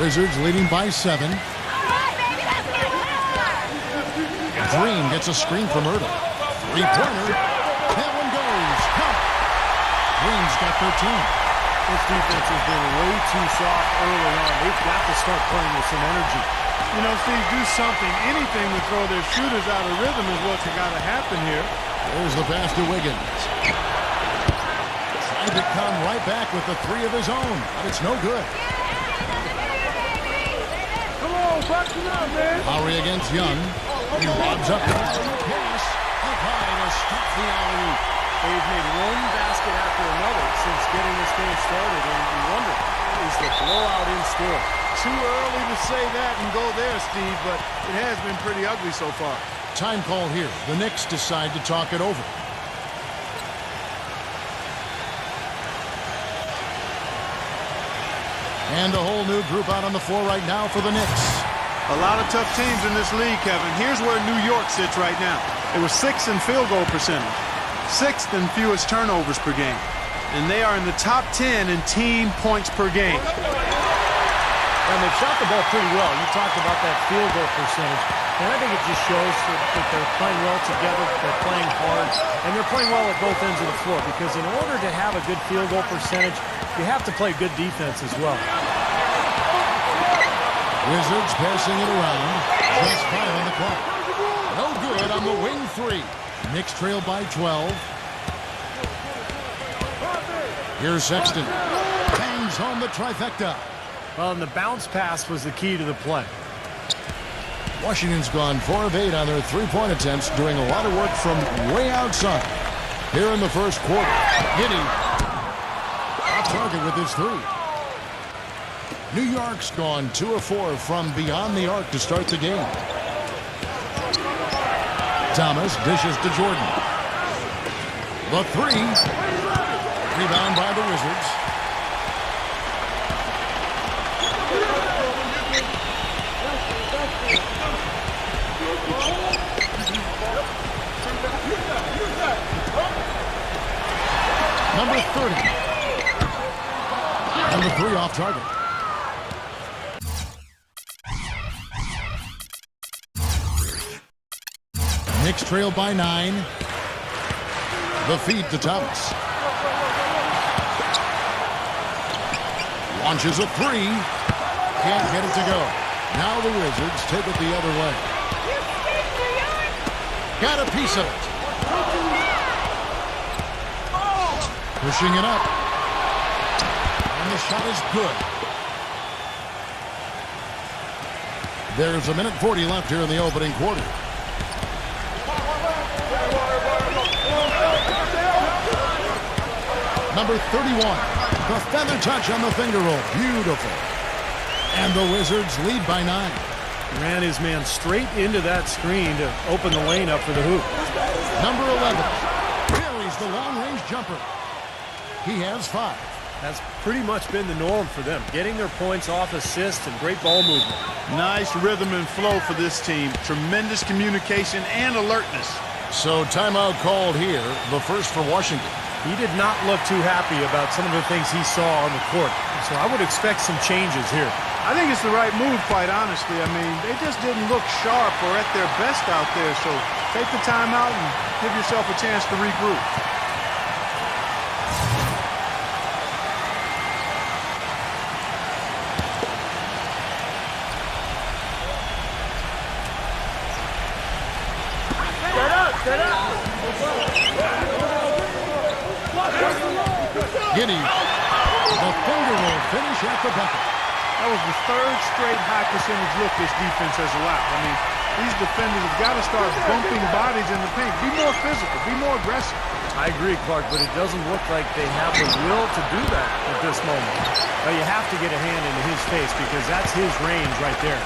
Wizards leading by 7. Green gets a screen from Ertl. Three-pointer. That one goes. Count. Green's got 13. This defense has been way too soft early on. They've got to start playing with some energy. You know, Steve, do something, anything to throw their shooters out of rhythm is what's got to happen here. There's the pass to Wiggins. Tried to come right back with the 3 of his own, but it's no good. Come on, back it up, man. Lowry against Young. He lobs up. Pass up high to stop the alley-oop. They've made one basket after another since getting this game started, and you wonder, is the blowout in store? Too early to say that and go there, Steve, but it has been pretty ugly so far. Time call here. The Knicks decide to talk it over. And a whole new group out on the floor right now for the Knicks. A lot of tough teams in this league, Kevin. Here's where New York sits right now. They were 6th in field goal percentage, 6th in fewest turnovers per game, and they are in the top 10 in team points per game. And they've shot the ball pretty well. You talked about that field goal percentage, and I think it just shows that they're playing well together, they're playing hard, and they're playing well at both ends of the floor, because in order to have a good field goal percentage, you have to play good defense as well. Wizards passing it around. Just 5 on the clock. No good on the wing 3. Knicks trail by 12. Here's Sexton. Bangs home the trifecta. Well, and the bounce pass was the key to the play. Washington's gone 4 of 8 on their 3-point attempts, doing a lot of work from way outside. Here in the first quarter, Giddey off target with his 3. New York's gone 2 of 4 from beyond the arc to start the game. Thomas dishes to Jordan. The 3. Rebound by the Wizards. Number 30. And the 3 off target. Knicks trail by 9. The feed to Thomas. Launches a 3. Can't get it to go. Now the Wizards take it the other way. Got a piece of it. Pushing it up. And the shot is good. There's 1:40 left here in the opening quarter. Number 31. The feather touch on the finger roll. Beautiful. And the Wizards lead by 9. Ran his man straight into that screen to open the lane up for the hoop. Number 11. Carries the long-range jumper. He has 5. That's pretty much been the norm for them, getting their points off assists and great ball movement. Nice rhythm and flow for this team. Tremendous communication and alertness. So timeout called here, the first for Washington. He did not look too happy about some of the things he saw on the court. So I would expect some changes here. I think it's the right move, quite honestly. I mean, they just didn't look sharp or at their best out there. So take the timeout and give yourself a chance to regroup. Giddey, the finger roll finish at the bucket. That was the 3rd straight high percentage look this defense has allowed. I mean, these defenders have got to start bumping bodies in the paint. Be more physical, be more aggressive. I agree, Clark, but it doesn't look like they have the will to do that at this moment. But you have to get a hand into his face because that's his range right there.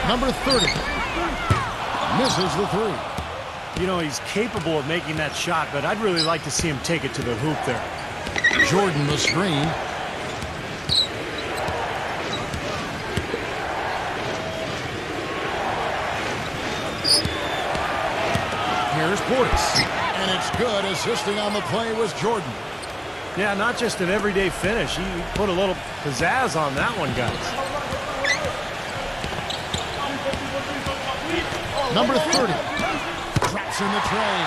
Number 30. Misses the 3. You know, he's capable of making that shot, but I'd really like to see him take it to the hoop there. Jordan the screen. Here's Portis. And it's good. Assisting on the play was Jordan. Yeah, not just an everyday finish. He put a little pizzazz on that one, guys. Number 30. Drops in the tray.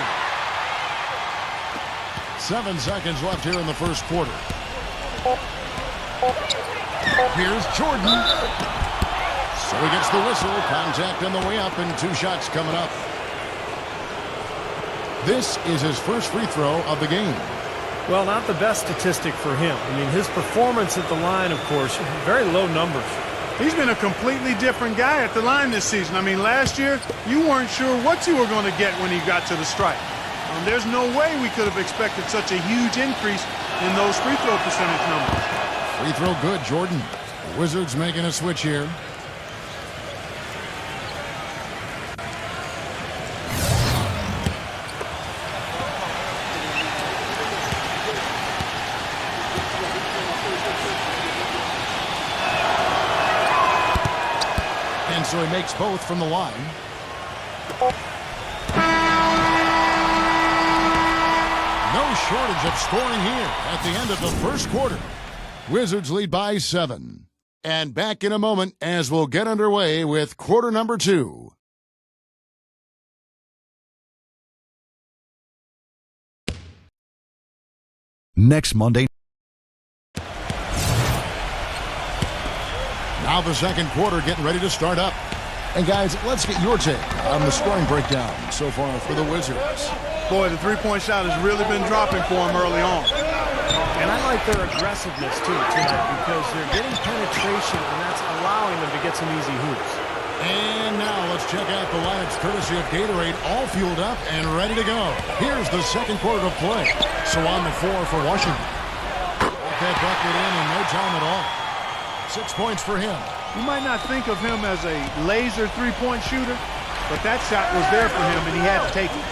7 seconds left here in the first quarter. Here's Jordan. So he gets the whistle. Contact on the way up and 2 shots coming up. This is his first free throw of the game. Well, not the best statistic for him. I mean, his performance at the line, of course, very low numbers. He's been a completely different guy at the line this season. I mean, last year, you weren't sure what you were going to get when he got to the stripe. There's no way we could have expected such a huge increase in those free throw percentage numbers. Free throw good, Jordan. The Wizards making a switch here. And so he makes both from the line. No shortage of scoring here at the end of the first quarter. Wizards lead by 7. And back in a moment as we'll get underway with quarter number 2. Next Monday. Now the second quarter getting ready to start up. And guys, let's get your take on the scoring breakdown so far for the Wizards. Boy, the three-point shot has really been dropping for him early on. And I like their aggressiveness, too, tonight, because they're getting penetration, and that's allowing them to get some easy hoops. And now let's check out the lineups courtesy of Gatorade, all fueled up and ready to go. Here's the second quarter of play. So on the floor for Washington. Got that bucket in no time at all. 6 points for him. You might not think of him as a laser three-point shooter, but that shot was there for him, and he had to take it.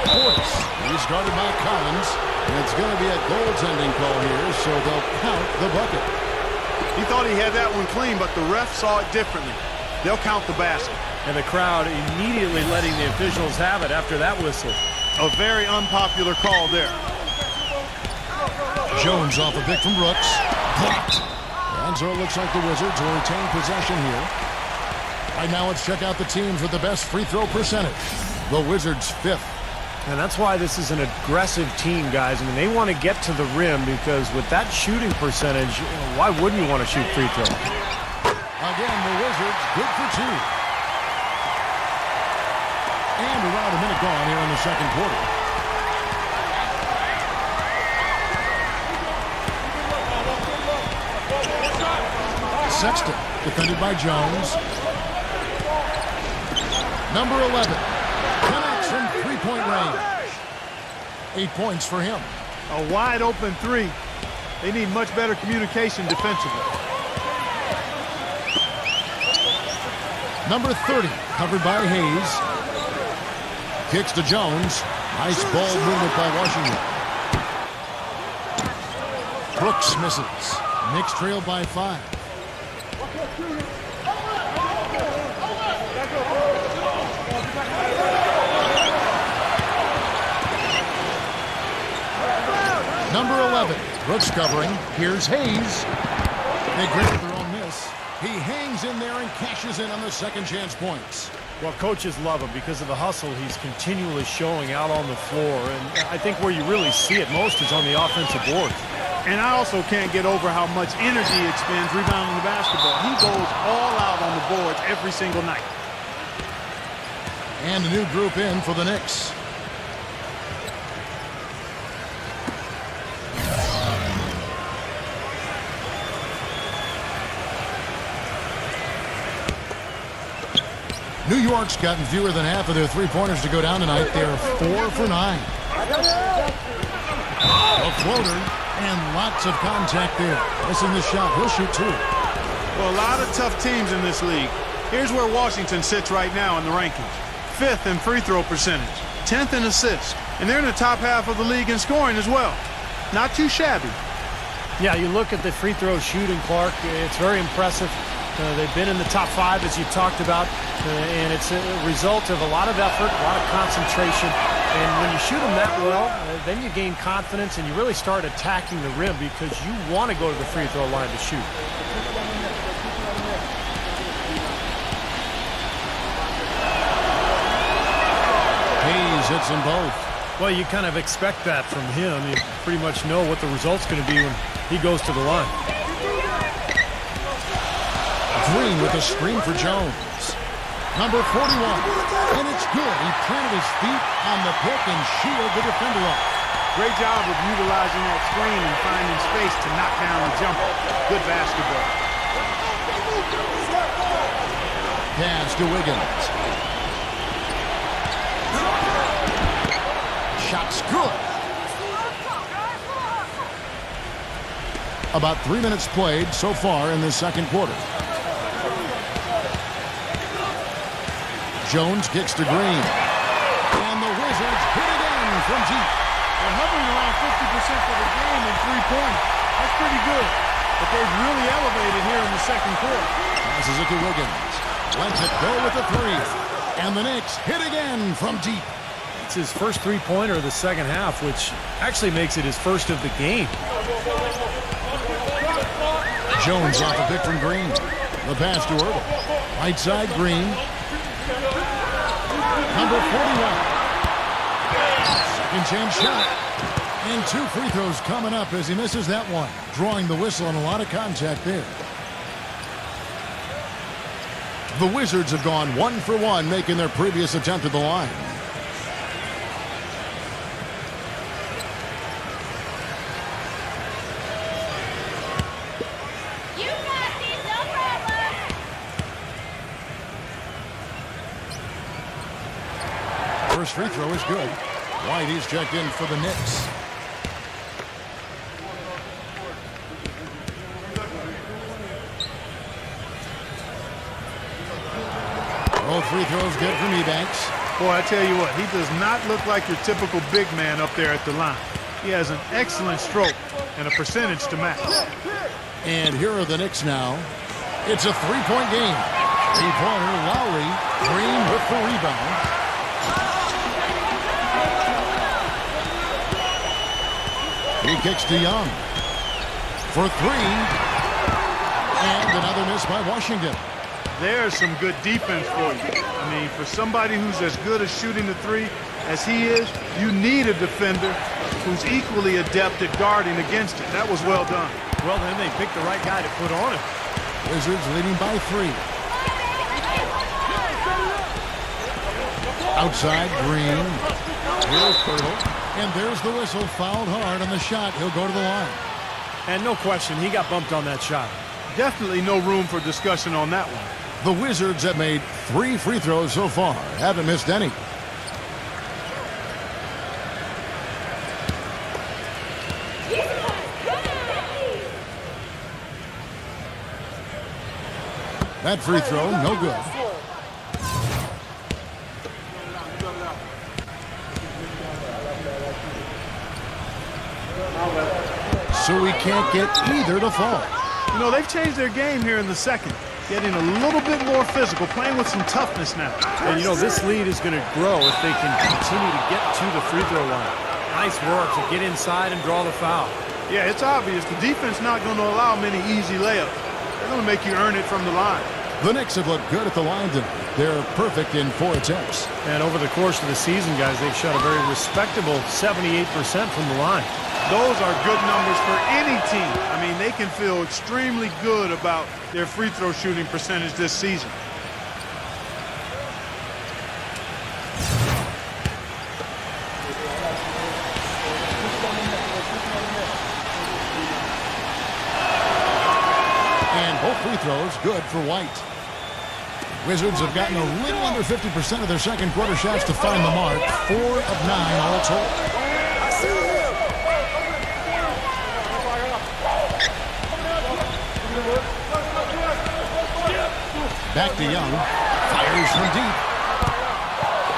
Portis, he's guarded by Collins, and it's going to be a goaltending call here, so they'll count the bucket. He thought he had that one clean, but the ref saw it differently. They'll count the basket. And the crowd immediately letting the officials have it after that whistle. A very unpopular call there. Jones off a pick from Brooks. Blocked. And so it looks like the Wizards will retain possession here. Right now, let's check out the teams with the best free throw percentage. The Wizards 5th. And that's why this is an aggressive team, guys. I mean, they want to get to the rim because with that shooting percentage, why wouldn't you want to shoot free throw? Again, the Wizards good for 2. And around a minute gone here in the second quarter. Sexton, defended by Jones. Number 11, connects from three-point range. 8 points for him. A wide-open three. They need much better communication defensively. Number 30, covered by Hayes. Kicks to Jones. Nice ball movement by Washington. Brooks misses. Knicks trailed by 5. Number 11, Brooks covering. Here's Hayes. They granted their own miss. He hangs in there and cashes in on the second chance points. Well, coaches love him because of the hustle he's continually showing out on the floor. And I think where you really see it most is on the offensive board. And I also can't get over how much energy he expends rebounding the basketball. He goes all out on the boards every single night. And a new group in for the Knicks. New York's gotten fewer than half of their three-pointers to go down tonight. They're 4 for 9. A floater and lots of contact there. Missing the shot. He'll shoot 2. Well, a lot of tough teams in this league. Here's where Washington sits right now in the rankings. 5th in free throw percentage, 10th in assists, and they're in the top half of the league in scoring as well. Not too shabby. Yeah, you look at the free throw shooting, Clark. It's very impressive. They've been in the top 5, as you talked about, and it's a result of a lot of effort, a lot of concentration. And when you shoot them that well, then you gain confidence and you really start attacking the rim because you want to go to the free throw line to shoot. Hayes hits them both. Well, you kind of expect that from him. You pretty much know what the result's going to be when he goes to the line. Green with a screen for Jones. Number 41. And it's good. He planted his feet on the pick and shielded the defender off. Great job of utilizing that screen and finding space to knock down the jumper. Good basketball. Pass to Wiggins. Shot's good. About 3 minutes played so far in the second quarter. Jones kicks to Green. And the Wizards hit again from deep. They're hovering around 50% for the game in three-pointers. That's pretty good. But they've really elevated here in the second quarter. Passes it to Wiggins. Lets it go with the three. And the Knicks hit again from deep. It's his first three-pointer of the second half, which actually makes it his first of the game. Jones off a pick from Green. The pass to Irving. Right side, Green. Number 41. Second chance shot. And 2 free throws coming up as he misses that one. Drawing the whistle and a lot of contact there. The Wizards have gone 1 for 1, making their previous attempt at the line. First free throw is good. White is checked in for the Knicks. Both free throws good from Ebanks. Boy, I tell you what, he does not look like your typical big man up there at the line. He has an excellent stroke and a percentage to match. And here are the Knicks now. It's a three-point game. Three-pointer, Lowry. Green with the rebound. He kicks to Young for 3. And another miss by Washington. There's some good defense for you. I mean, for somebody who's as good at shooting the three as he is, you need a defender who's equally adept at guarding against it. That was well done. Well, then they picked the right guy to put on him. Wizards leading by 3. Outside, Green. Here's Pirtle. And there's the whistle. Fouled hard on the shot. He'll go to the line. And no question, he got bumped on that shot. Definitely no room for discussion on that one. The Wizards have made 3 free throws so far. Haven't missed any. That free throw, no good. So we can't get either to fall. You know, they've changed their game here in the second, getting a little bit more physical, playing with some toughness now. And, you know, this lead is going to grow if they can continue to get to the free throw line. Nice work to get inside and draw the foul. Yeah, it's obvious. The defense not going to allow many easy layups. They're going to make you earn it from the line. The Knicks have looked good at the line tonight. They're perfect in 4 attempts. And over the course of the season, guys, they've shot a very respectable 78% from the line. Those are good numbers for any team. I mean, they can feel extremely good about their free throw shooting percentage this season. And both free throws good for White. Wizards have gotten a little under 50% of their second quarter shots to find the mark. 4 of 9 all told. Back to Young. Fires from deep.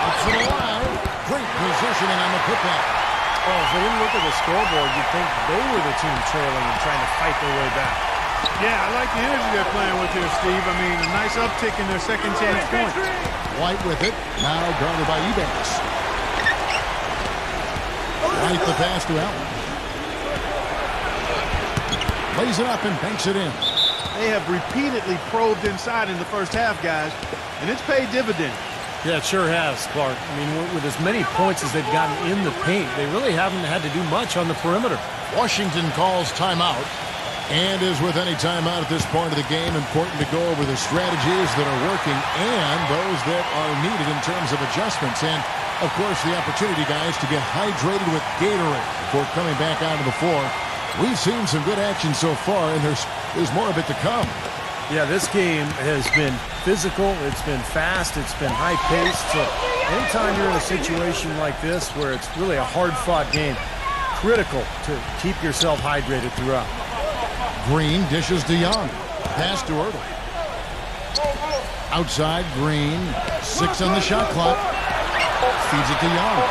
It's it alive. Great positioning on the putback. Oh, if they didn't look at the scoreboard, you'd think they were the team trailing and trying to fight their way back. Yeah, I like the energy they're playing with here, Steve. I mean, a nice uptick in their second chance points. White with it. Now guarded by Eubanks. White the pass to Allen. Lays it up and banks it in. They have repeatedly probed inside in the first half, guys, and it's paid dividends. Yeah, it sure has, Clark. I mean, with as many points as they've gotten in the paint, they really haven't had to do much on the perimeter. Washington calls timeout. And as with any timeout at this point of the game, important to go over the strategies that are working and those that are needed in terms of adjustments. And, of course, the opportunity, guys, to get hydrated with Gatorade before coming back onto the floor. We've seen some good action so far, and there's more of it to come. Yeah, this game has been physical, it's been fast, it's been high-paced. So anytime you're in a situation like this where it's really a hard-fought game, critical to keep yourself hydrated throughout. Green dishes to Young. Pass to Ertl. Outside, Green. 6 on the shot clock. Feeds it to Young.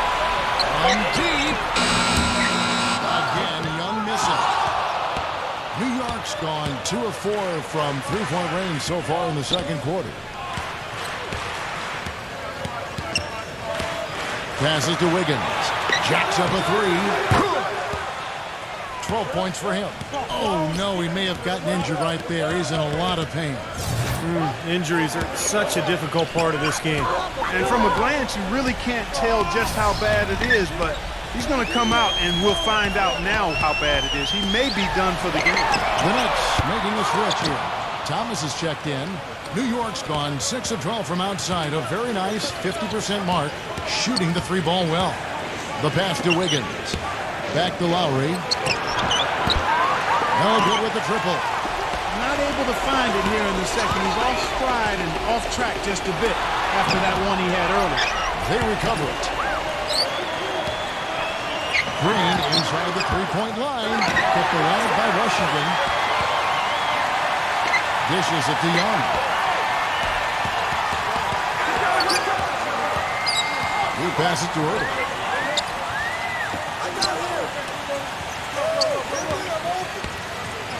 From deep. Again, Young missing. New York's gone 2 of 4 from three-point range so far in the second quarter. Passes to Wiggins. Jacks up a 3. 12 points for him. Oh, no, he may have gotten injured right there. He's in a lot of pain. Injuries are such a difficult part of this game. And from a glance, you really can't tell just how bad it is, but he's going to come out, and we'll find out now how bad it is. He may be done for the game. The Knicks making a switch here. Thomas is checked in. New York's gone 6 of 12 from outside. A very nice 50% mark, shooting the 3-ball well. The pass to Wiggins. Back to Lowry. No good with the triple. Not able to find it here in the second. He's off stride and off track just a bit after that one he had earlier. They recover it. Green inside the three-point line. Kept alive by Washington. Dishes it to Young. He passes to Ertl.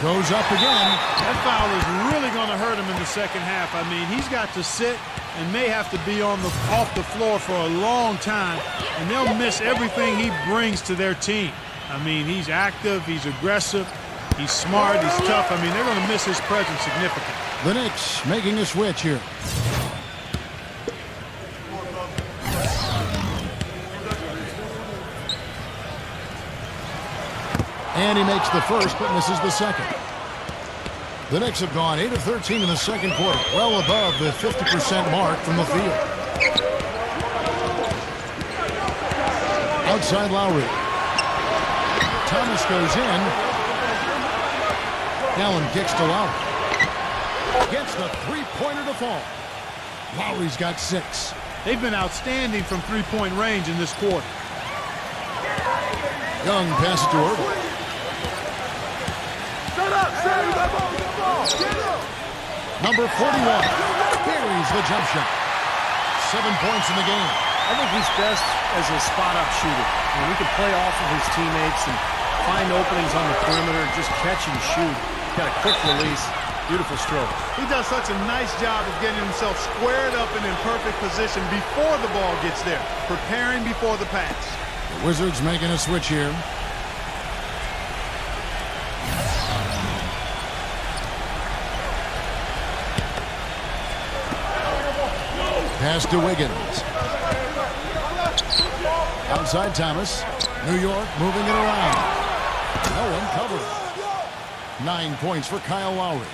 Goes up again. That foul is really going to hurt him in the second half. I mean, he's got to sit and may have to be off the floor for a long time, and they'll miss everything he brings to their team. I mean, he's active, he's aggressive, he's smart, he's tough. I mean, they're going to miss his presence significantly. The Knicks making a switch here. And he makes the first, but misses the second. The Knicks have gone 8 of 13 in the second quarter, well above the 50% mark from the field. Outside Lowry. Thomas goes in. Allen kicks to Lowry. Gets the three-pointer to fall. Lowry's got 6. They've been outstanding from three-point range in this quarter. Young passes to Ertl. Number 41 buries the jump shot. 7 points in the game. I think he's best as a spot-up shooter. I mean, he can play off of his teammates and find openings on the perimeter and just catch and shoot. Got a quick release. Beautiful stroke. He does such a nice job of getting himself squared up and in perfect position before the ball gets there, preparing before the pass. The Wizards making a switch here. Pass to Wiggins. Outside Thomas. New York moving it around. No one covered. 9 points for Kyle Lowry.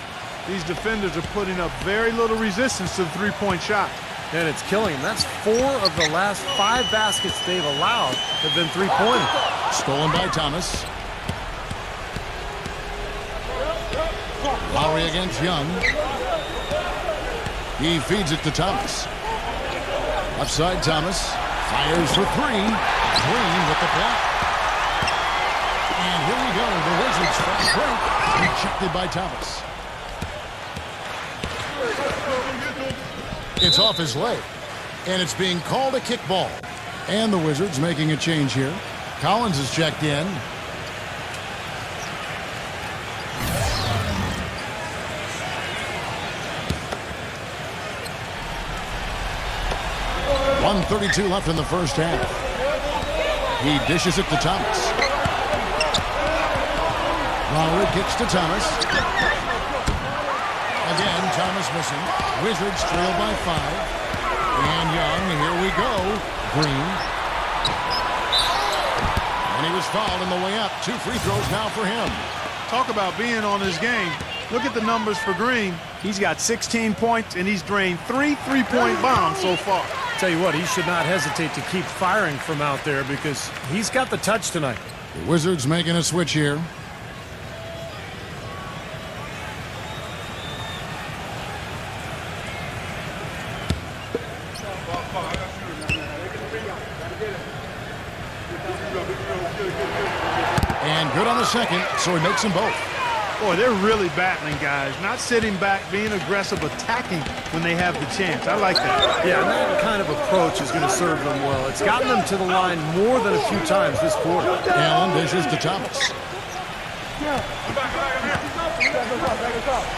These defenders are putting up very little resistance to the three-point shot. And it's killing him. That's 4 of the last 5 baskets they've allowed have been three-pointers. Stolen by Thomas. Lowry against Young. He feeds it to Thomas. Upside Thomas. Fires for 3. Green with the block. And here we go. The Wizards fast break. Rejected by Thomas. It's off his leg. And it's being called a kickball. And the Wizards making a change here. Collins is checked in. 1:32 left in the first half. He dishes it to Thomas. Lowry kicks to Thomas. Again, Thomas missing. Wizards trail by 5. And Young, here we go. Green. And he was fouled on the way up. 2 free throws now for him. Talk about being on his game. Look at the numbers for Green. He's got 16 points, and he's drained 3 3-point bombs so far. Tell you what, he should not hesitate to keep firing from out there because he's got the touch tonight. The Wizards making a switch here. And good on the second, so he makes them both. Boy, they're really battling, guys. Not sitting back, being aggressive, attacking when they have the chance. I like that. Yeah, and that kind of approach is going to serve them well. It's gotten them to the line more than a few times this quarter. Allen dishes to Thomas.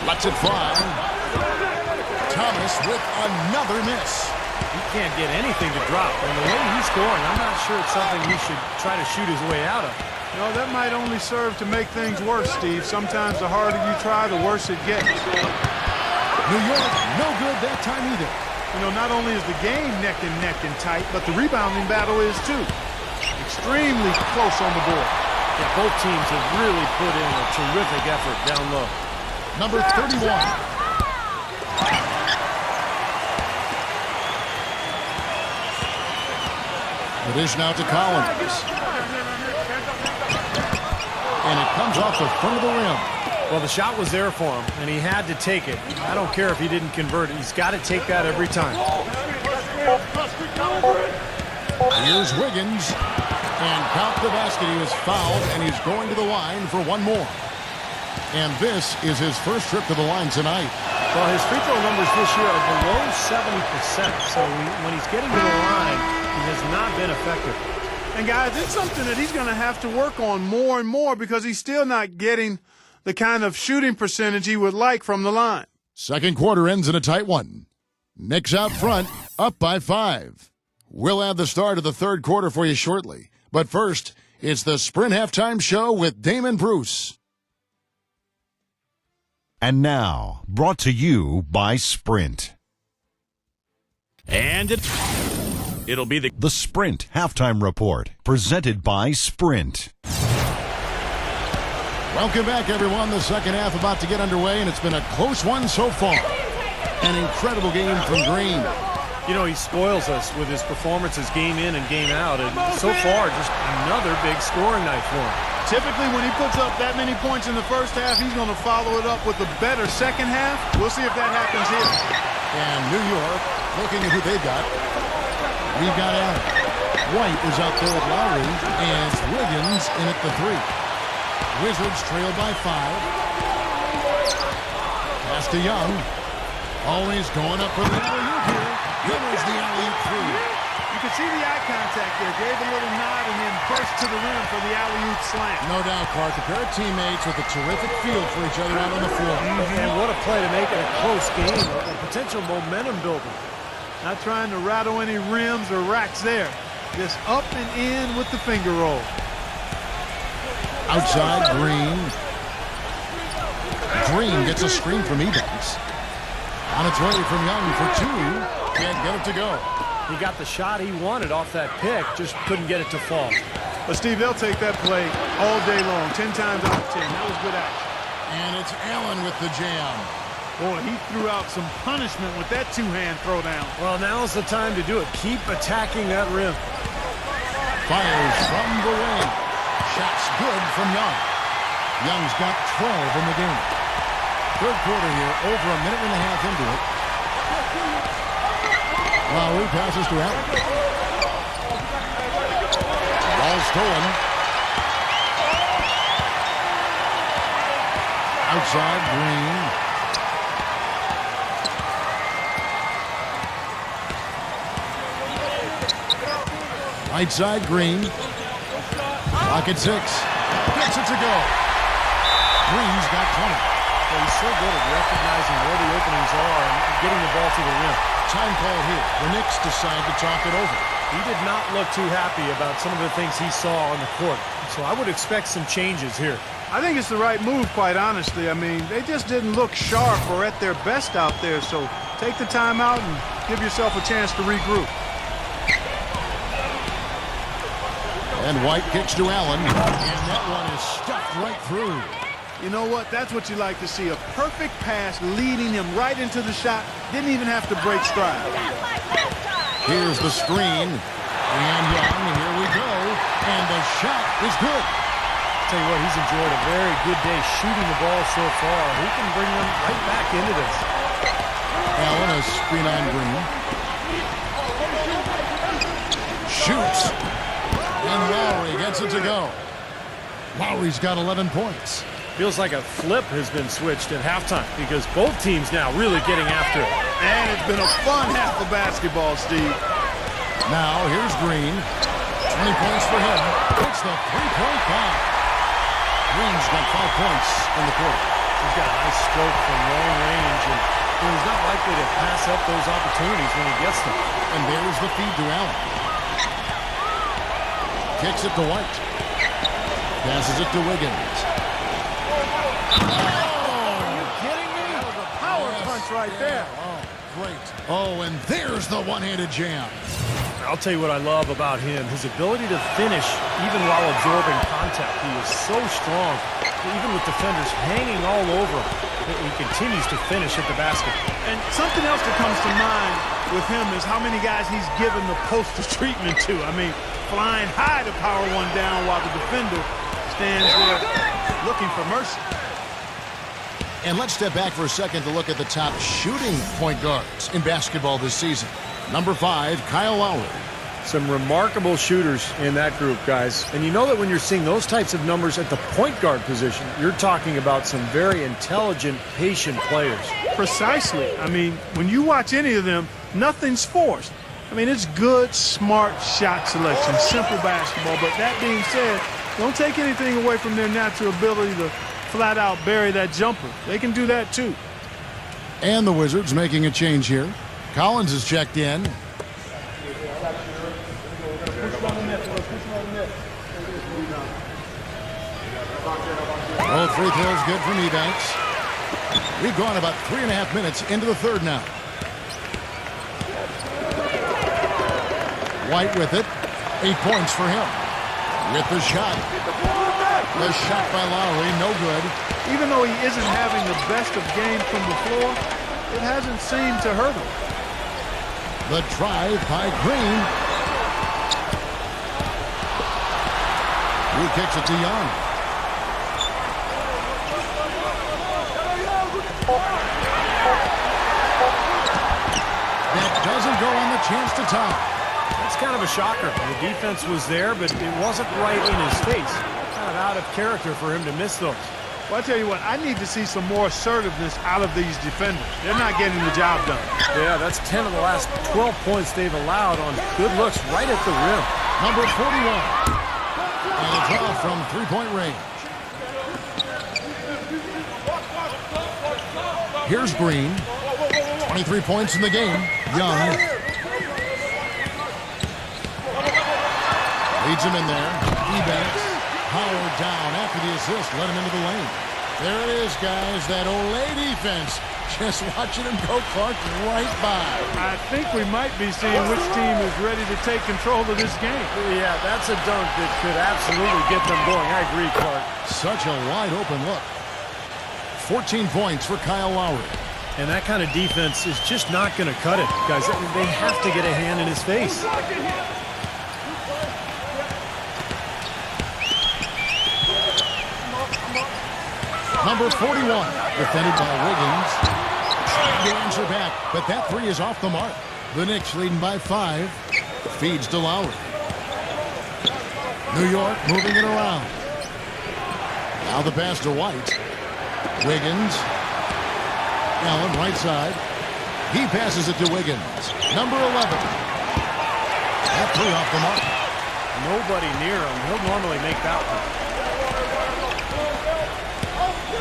Lets it fly. Thomas with another miss. He can't get anything to drop. And the way he's scoring, I'm not sure it's something he should try to shoot his way out of. No, that might only serve to make things worse, Steve. Sometimes the harder you try, the worse it gets. New York, no good that time either. You know, not only is the game neck and tight, but the rebounding battle is too. Extremely close on the board. Yeah, both teams have really put in a terrific effort down low. Number 31. The dish now to Collins. And it comes off the front of the rim. Well, the shot was there for him, and he had to take it. I don't care if he didn't convert it. He's got to take that every time. Here's Wiggins. And count the basket. He was fouled, and he's going to the line for one more. And this is his first trip to the line tonight. Well, his free throw numbers this year are below 70%. So when he's getting to the line, he has not been effective. And, guys, it's something that he's going to have to work on more and more because he's still not getting the kind of shooting percentage he would like from the line. Second quarter ends in a tight one. Knicks out front, up by 5. We'll have the start of the third quarter for you shortly. But first, it's the Sprint Halftime Show with Damon Bruce. And now, brought to you by Sprint. And it'll be the Sprint Halftime Report, presented by Sprint. Welcome back, everyone. The second half about to get underway, and it's been a close one so far. An incredible game from Green. You know, he spoils us with his performances game in and game out. And so far, just another big scoring night for him. Typically, when he puts up that many points in the first half, he's going to follow it up with a better second half. We'll see if that happens here. And New York, looking at who they got. We've got Allen. White is out there with Lowry, and Wiggins in at the 3. Wizards trail by 5. Pass to Young. Always going up for the alley-oop here. Here is the alley-oop 3. You can see the eye contact there. Gave a little nod and then burst to the rim for the alley-oop slam. No doubt, Clark. A pair of teammates with a terrific feel for each other out on the floor. And what a play to make it a close game. A potential momentum builder. Not trying to rattle any rims or racks there. Just up and in with the finger roll. Outside, Green. Green gets a screen from Evans. On its way from Young for 2. Can't get it to go. He got the shot he wanted off that pick, just couldn't get it to fall. But, Steve, they'll take that play all day long, 10 times out of 10. That was good action. And it's Allen with the jam. Boy, he threw out some punishment with that two-hand throwdown. Well, now's the time to do it. Keep attacking that rim. Fires from the wing. Shots good from Young. Young's got 12 in the game. Third quarter here, over a minute and a half into it. Lowry passes to Allen. Ball stolen. Outside, Green. Right side, Green. Clock at 6. Gets it to go. Green's got 20. Well, he's so good at recognizing where the openings are and getting the ball to the rim. time call here. The Knicks decide to talk it over. He did not look too happy about some of the things he saw on the court. So I would expect some changes here. I think it's the right move, quite honestly. I mean, they just didn't look sharp or at their best out there. So take the time out and give yourself a chance to regroup. And White kicks to Allen. And that one is stuffed right through. You know what? That's what you like to see. A perfect pass leading him right into the shot. Didn't even have to break stride. Here's the screen. And Young, here we go. And the shot is good. Tell you what, he's enjoyed a very good day shooting the ball so far. He can bring them right back into this. Allen, a screen on Green. Shoots. And Lowry gets it to go. Lowry's got 11 points. Feels like a flip has been switched at halftime because both teams now really getting after it. And it's been a fun half of basketball, Steve. Now, here's Green. 20 points for him. It's the three-point bomb. Green's got 5 points in the quarter. He's got a nice stroke from long range, and he's not likely to pass up those opportunities when he gets them. And there's the feed to Allen. Kicks it to White. Passes it to Wiggins. Are you kidding me? That was a power punch right there. Oh, great. Oh, and there's the one-handed jam. I'll tell you what I love about him, his ability to finish even while absorbing contact. He is so strong, even with defenders hanging all over him, he continues to finish at the basket. And something else that comes to mind with him is how many guys he's given the poster treatment to. I mean, flying high to power one down while the defender stands there looking for mercy. And let's step back for a second to look at the top shooting point guards in basketball this season. Number 5, Kyle Lowry. Some remarkable shooters in that group, guys. And you know that when you're seeing those types of numbers at the point guard position, you're talking about some very intelligent, patient players. Precisely. I mean, when you watch any of them, nothing's forced. I mean, it's good, smart shot selection, simple basketball. But that being said, don't take anything away from their natural ability to flat out bury that jumper. They can do that too. And the Wizards making a change here. Collins is checked in. Both free throws good from Ebanks. We've gone about 3.5 minutes into the third now. White with it. 8 points for him. With the shot. The shot by Lowry, no good. Even though he isn't having the best of games from the floor, it hasn't seemed to hurt him. The drive by Green. He kicks it to Young. That doesn't go on the chance to tie. That's kind of a shocker. The defense was there, but it wasn't right in his face. Kind of out of character for him to miss those. Well, I tell you what, I need to see some more assertiveness out of these defenders. They're not getting the job done. Yeah, that's 10 of the last 12 points they've allowed on good looks right at the rim. Number 41. And a draw from three-point range. Here's Green. 23 points in the game. Young. Leads him in there. Ebanks. Howard down after the assist. Let him into the lane. There it is, guys. That Olay defense. Just watching him go, Clark, right by. I think we might be seeing which team is ready to take control of this game. Yeah, that's a dunk that could absolutely get them going. I agree, Clark. Such a wide open look. 14 points for Kyle Lowry. And that kind of defense is just not going to cut it. Guys, they have to get a hand in his face. Number 41, defended by Wiggins. Trying to answer back, but that three is off the mark. The Knicks leading by 5. Feeds to Lowry. New York moving it around. Now the pass to White. Wiggins. Allen, right side. He passes it to Wiggins. Number 11. That three off the mark. Nobody near him. He'll normally make that one.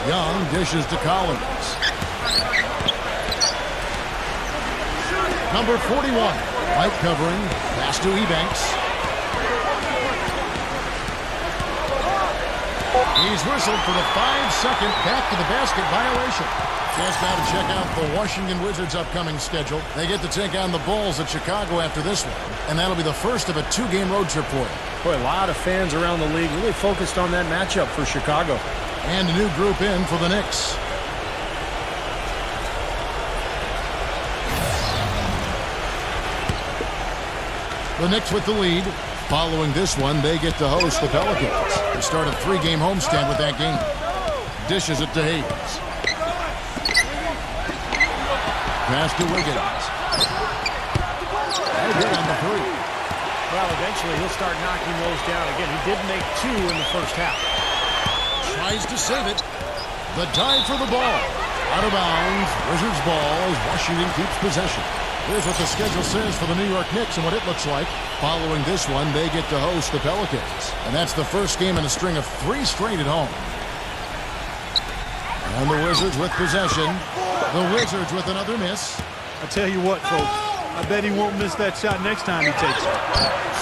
Young dishes to Collins. Number 41, light covering, pass to Ebanks. He's whistled for the 5-second back-to-the-basket violation. Chance now to check out the Washington Wizards' upcoming schedule. They get to take on the Bulls at Chicago after this one, and that'll be the first of a 2-game road trip for them. Boy, a lot of fans around the league really focused on that matchup for Chicago. And a new group in for the Knicks. The Knicks with the lead. Following this one, they get to host the Pelicans. They start a 3-game homestand with that game. Dishes it to Hayes. Pass to Wiggins. No good on the 3. Well, eventually he'll start knocking those down again. He did make 2 in the first half. Tries to save it. The dive for the ball. Out of bounds. Wizards ball as Washington keeps possession. Here's what the schedule says for the New York Knicks and what it looks like. Following this one, they get to host the Pelicans. And that's the first game in a string of 3 straight at home. And the Wizards with possession. The Wizards with another miss. I tell you what, folks, I bet he won't miss that shot next time he takes it.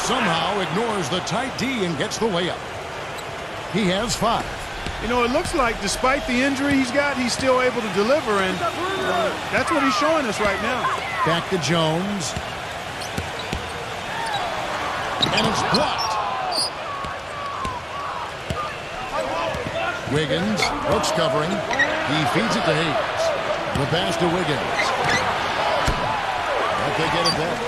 Somehow ignores the tight D and gets the layup. He has 5. You know, it looks like despite the injury he's got, he's still able to deliver, and that's what he's showing us right now. Back to Jones. And it's blocked. Wiggins, Brooks covering. He feeds it to Hayes. The pass to Wiggins. But they get it back.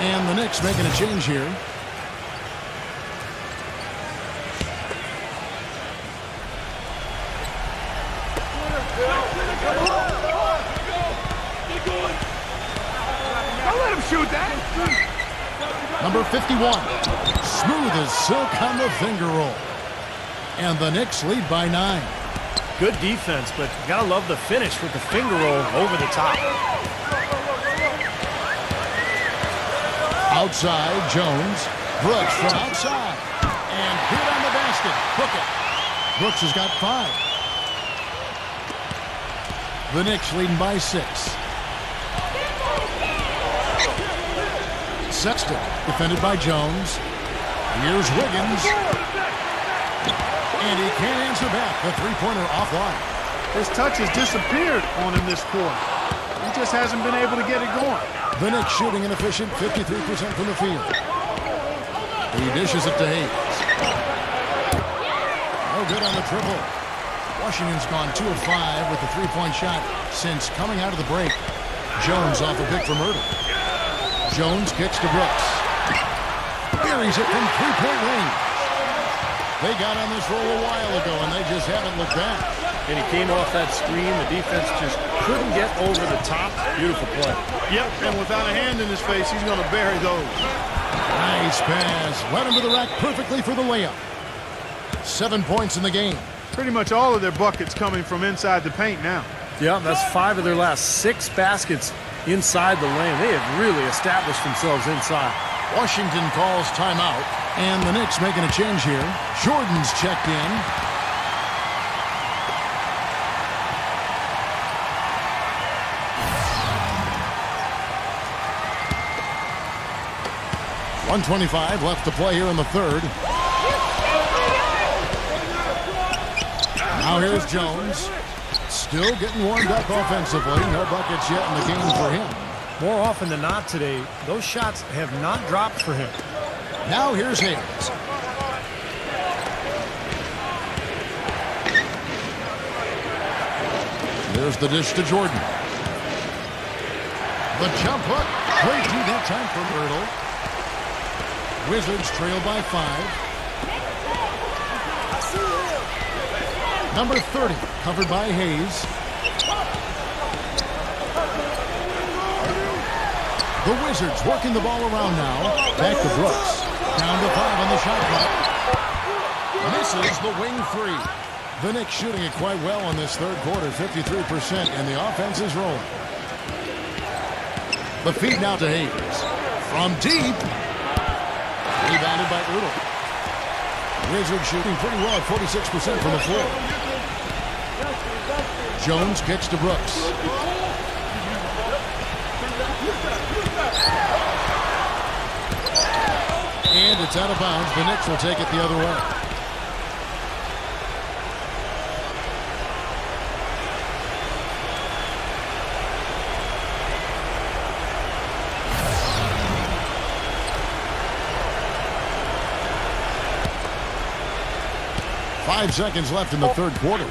And the Knicks making a change here. Don't let him shoot that. Number 51. Smooth as silk on the finger roll. And the Knicks lead by 9. Good defense, but you gotta love the finish with the finger roll over the top. Outside, Jones. Brooks from outside. And good on the basket. Book it. Brooks has got 5. The Knicks leading by 6. Sexton, defended by Jones. Here's Wiggins. And he can't answer back. The three-pointer offline. His touch has disappeared on him this quarter. He just hasn't been able to get it going. The Knicks shooting an efficient 53% from the field. He dishes it to Hayes. No good on the triple. Washington's gone 2 of 5 with the three-point shot since coming out of the break. Jones off a pick for Murder. Jones kicks to Brooks. Buries it from three-point range. They got on this roll a while ago, and they just haven't looked back. And he came off that screen. The defense just couldn't get over the top. Beautiful play. Yep, and without a hand in his face, he's going to bury those. Nice pass. Led him to the rack perfectly for the layup. 7 points in the game. Pretty much all of their buckets coming from inside the paint now. Yeah, that's 5 of their last 6 baskets inside the lane. They have really established themselves inside. Washington calls timeout, and the Knicks making a change here. Jordan's checked in. .125 left to play here in the third. Now here's Jones. Still getting warmed up offensively. No buckets yet in the game for him. More often than not today, those shots have not dropped for him. Now here's Hayes. There's the dish to Jordan. The jump hook. Way too that time for Myrtle. Wizards trail by 5. Number 30, covered by Hayes. The Wizards working the ball around now. Back to Brooks. Down to 5 on the shot clock. Misses the wing 3. The Knicks shooting it quite well in this third quarter, 53%, and the offense is rolling. The feed now to Hayes. From deep. Rebounded by Udall. Wizards shooting pretty well at 46% from the floor. Jones kicks to Brooks. And it's out of bounds. The Knicks will take it the other way. Five seconds left in the third quarter.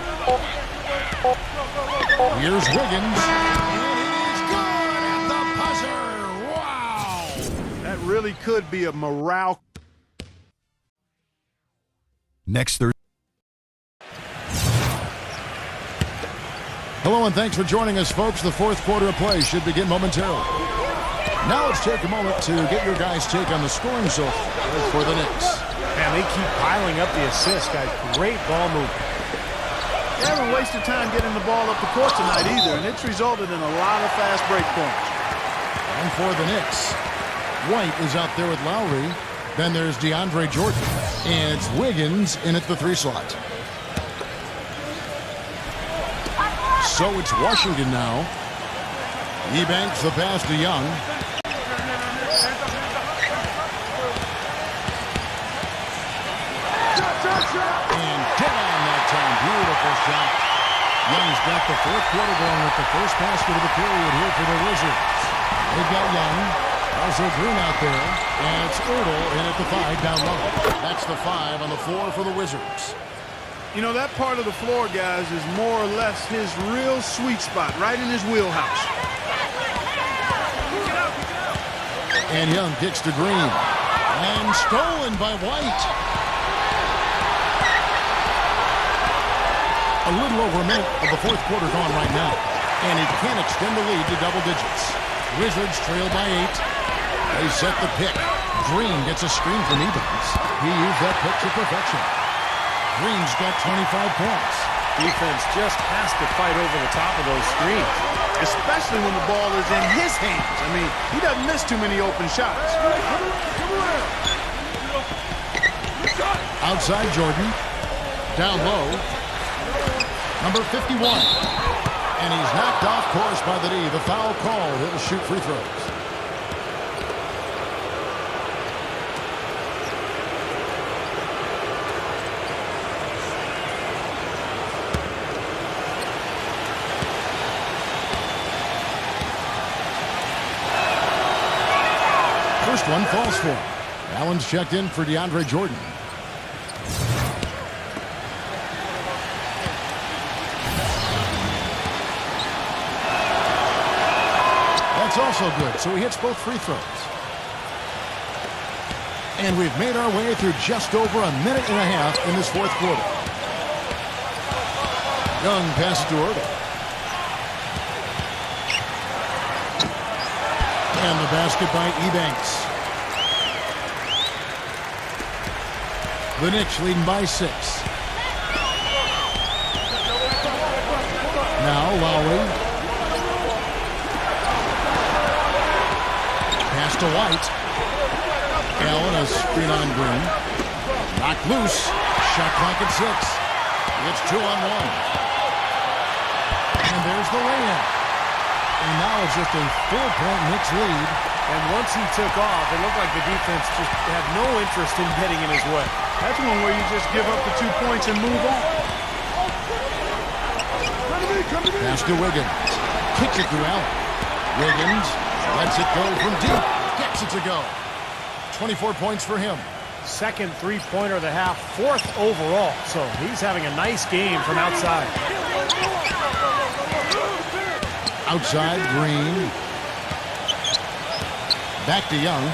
Here's Wiggins. And he's good at the buzzer. Wow. That really could be a morale. Next Thursday. Hello and thanks for joining us, folks. The fourth quarter of play should begin momentarily. Now let's take a moment to get your guys' take on the scoring so far for the Knicks. Man, they keep piling up the assists, guys. Great ball movement. They haven't wasted time getting the ball up the court tonight either, and it's resulted in a lot of fast break points. And for the Knicks, White is out there with Lowry. Then there's DeAndre Jordan. And it's Wiggins in at the 3 slot. So it's Washington now. He banks the pass to Young. And get on that time. Beautiful shot. Young's got the fourth quarter going with the first basket of the period here for the Wizards. They've got Young. Also Green out there. And it's Ertl in at the 5 down low. That's the 5 on the floor for the Wizards. You know, that part of the floor, guys, is more or less his real sweet spot, right in his wheelhouse. And Young kicks to Green. And stolen by White. A little over a minute of the fourth quarter gone right now. And he can extend the lead to double digits. Wizards trail by 8. They set the pick. Green gets a screen from Evans. He used that pick to perfection. Green's got 25 points. Defense just has to fight over the top of those screens. Especially when the ball is in his hands. I mean, he doesn't miss too many open shots. Outside Jordan. Down low. Number 51. And he's knocked off course by the D. The foul called. He'll shoot free throws. First one falls for him. Allen's checked in for DeAndre Jordan. That's also good, so he hits both free throws. And we've made our way through just over a minute and a half in this fourth quarter. Young passes to Ertl. And the basket by Ebanks. The Knicks leading by 6. Now Lowry. Pass to White. Allen a screen on Green. Knocked loose. Shot clock at 6. It's 2-on-1. And there's the lay-in. And now it's just a 4-point Knicks lead. And once he took off, it looked like the defense just had no interest in getting in his way. That's one where you just give up the 2 points and move on. Pass to Wiggins. Kicks it to Allen. Wiggins lets it go from deep. Gets it to go. 24 points for him. Second three-pointer of the half, 4th overall. So he's having a nice game from outside. Outside, Green. Back to Young.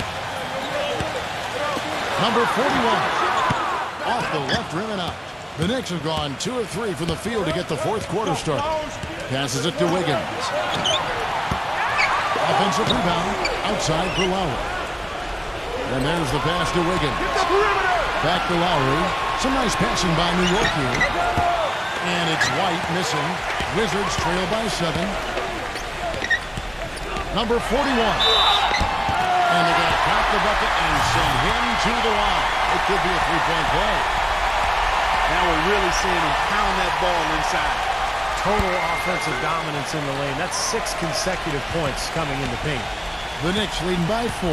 Number 41. Off the left rim and out. The Knicks have gone 2 of 3 from the field to get the fourth quarter started. Passes it to Wiggins. Offensive rebound. Outside for Lowry. And there's the pass to Wiggins. Back to Lowry. Some nice passing by New York here. And it's White missing. Wizards trail by 7. Number 41. And they're going to crack the bucket and send him to the line. It could be a 3-point play. Now we're really seeing him pound that ball inside. total offensive dominance in the lane. That's 6 consecutive points coming in the paint. The Knicks leading by 4.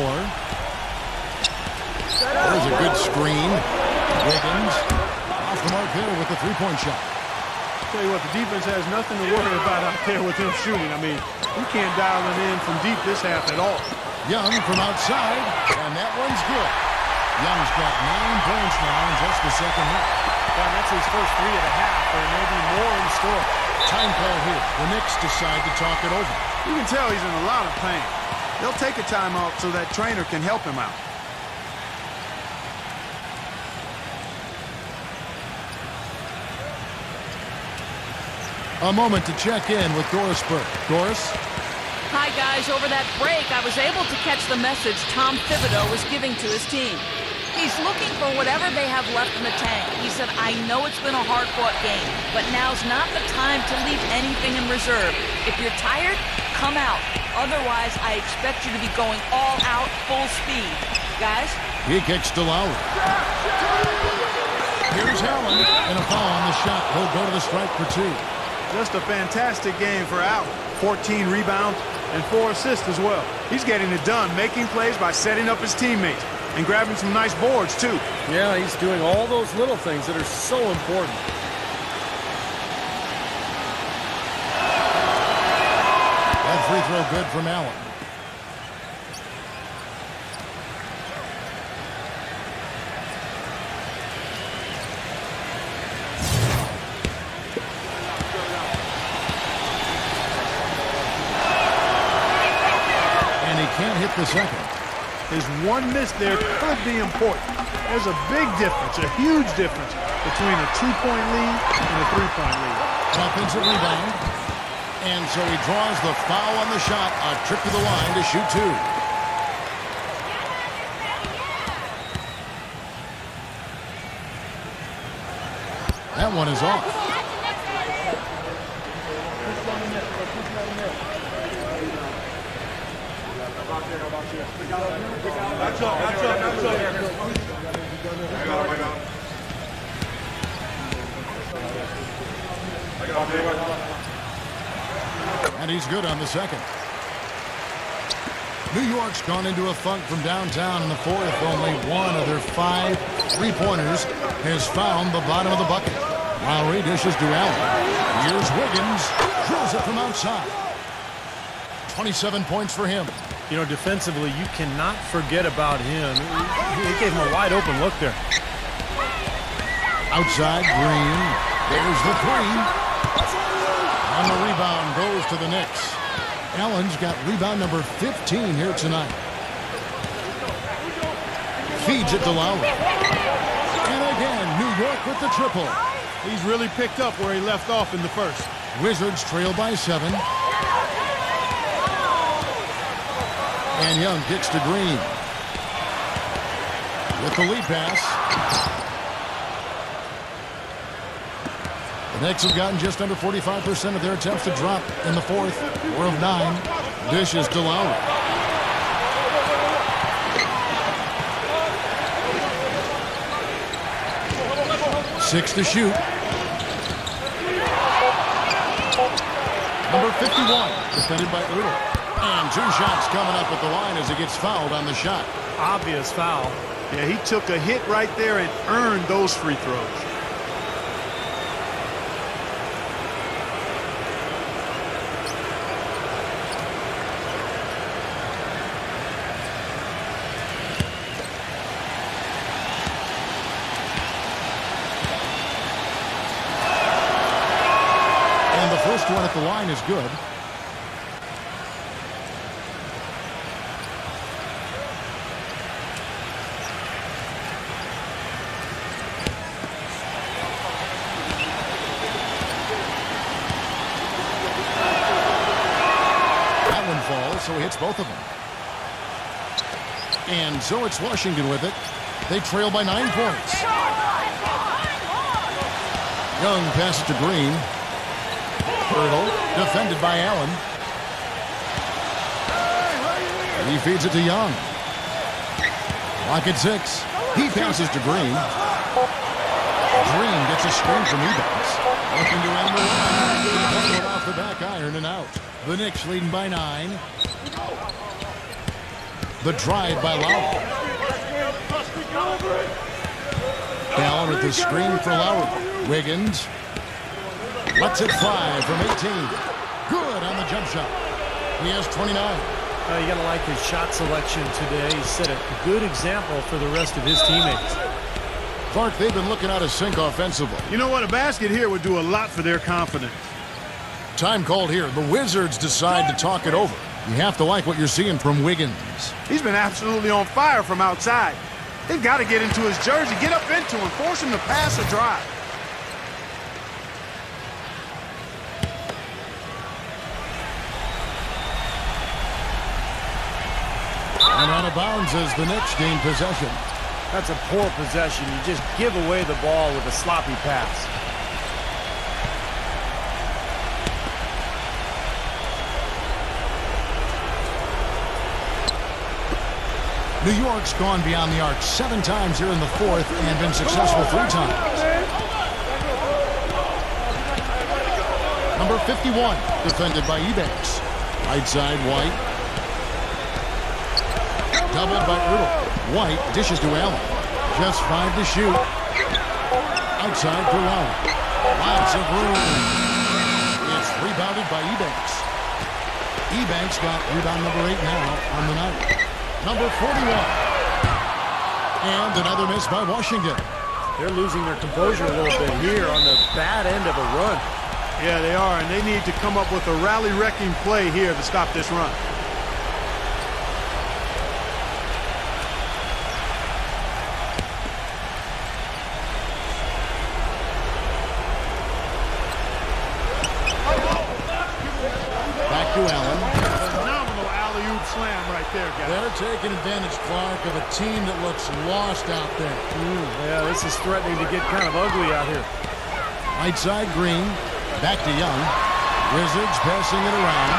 There's a good screen. Wiggins off the mark there with the three-point shot. Tell you what, the defense has nothing to worry about out there with him shooting. I mean, you can't dial it in from deep this half at all. Young from outside, and that one's good. Young's got 9 points now in just the second half. Well, that's his first 3 of the half. There may be more in store. Time call here. The Knicks decide to talk it over. You can tell he's in a lot of pain. They'll take a timeout so that trainer can help him out. A moment to check in with Doris Burke. Doris? Hi, guys. Over that break, I was able to catch the message Tom Thibodeau was giving to his team. He's looking for whatever they have left in the tank. He said, I know it's been a hard-fought game, but now's not the time to leave anything in reserve. If you're tired, come out. Otherwise, I expect you to be going all out, full speed. Guys? He kicks to Lowry. Here's Allen, and a foul on the shot. He'll go to the stripe for 2. Just a fantastic game for Allen. 14 rebounds and 4 assists as well. He's getting it done, making plays by setting up his teammates and grabbing some nice boards, too. Yeah, he's doing all those little things that are so important. That free throw good from Allen. And he can't hit the second. His one miss there could be important. There's a big difference, a huge difference between a 2-point lead and a 3-point lead. Offensive rebound. And so he draws the foul on the shot. A trip to the line to shoot 2. That one is off. And he's good on the second. New York's gone into a funk from downtown in the fourth. Only one of their 5 3-pointers has found the bottom of the bucket. Lowry dishes to Allen. Here's Wiggins. Drills it from outside. 27 points for him. You know, defensively, you cannot forget about him. He gave him a wide-open look there. Outside, Green. There's the 3. And the rebound goes to the Knicks. Allen's got rebound number 15 here tonight. Feeds it to Lowry. And again, New York with the triple. He's really picked up where he left off in the first. Wizards trail by 7. And Young kicks to Green. With the lead pass. The Knicks have gotten just under 45% of their attempts to drop in the fourth. 4 of 9. Dishes to Lowry. Six to shoot. Number 51, defended by Udall. And 2 shots coming up at the line as he gets fouled on the shot. Obvious foul. Yeah, he took a hit right there and earned those free throws. And the first one at the line is good. So he hits both of them. And so it's Washington with it. They trail by 9 points. Young passes to Green. Hurdle, defended by Allen. He feeds it to Young. Lock at 6. He passes to Green. Green gets a screen from Evans. Looking to end the run. Off the back iron and out. The Knicks leading by 9. The drive by Lowry. Allen with the screen for Lowry. Wiggins lets it fly from 18. Good on the jump shot. He has 29. You got to like his shot selection today. He set a good example for the rest of his teammates. Clark, they've been looking out of sync offensively. You know what? A basket here would do a lot for their confidence. Time called here. The Wizards decide to talk it over. You have to like what you're seeing from Wiggins. He's been absolutely on fire from outside. They've got to get into his jersey, get up into him, force him to pass or drive. And out of bounds as the Knicks gain possession. That's a poor possession. You just give away the ball with a sloppy pass. New York's gone beyond the arc 7 times here in the fourth and been successful 3 times. Number 51, defended by Eubanks. Right side, White. Doubled by Ertl. White dishes to Allen. Just 5 to shoot. Outside for Lowry. Lots of room. It's rebounded by Eubanks. Eubanks got rebound number 8 now on the night. Number 41. And another miss by Washington. They're losing their composure a little bit here on the bad end of a run. Yeah, they are, and they need to come up with a rally-wrecking play here to stop this run. Back to Allen. Phenomenal alley-oop slam right there, guys. They're taking advantage, Clark, of a team that looks lost out there. Yeah, this is threatening to get kind of ugly out here. Right side, Green. Back to Young. Wizards passing it around.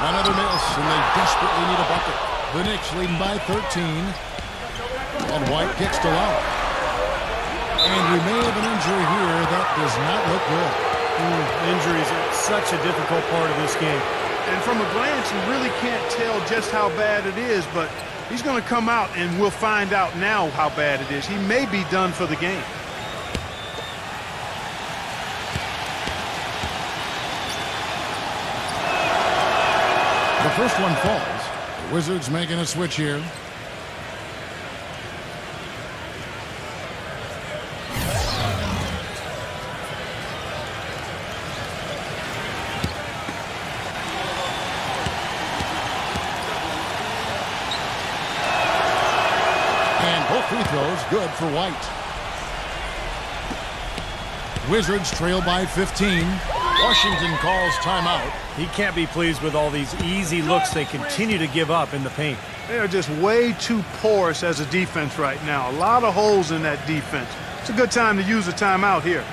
Another miss, and they desperately need a bucket. The Knicks leading by 13. And White kicks to Lowry. And we may have an injury here that does not look good. Injuries are such a difficult part of this game. And from a glance, you really can't tell just how bad it is, but he's going to come out, and we'll find out now how bad it is. He may be done for the game. The first one falls. The Wizards making a switch here. And both free throws good for White. Wizards trail by 15. Washington calls timeout. He can't be pleased with all these easy looks they continue to give up in the paint. They are just way too porous as a defense right now. A lot of holes in that defense. It's a good time to use a timeout here.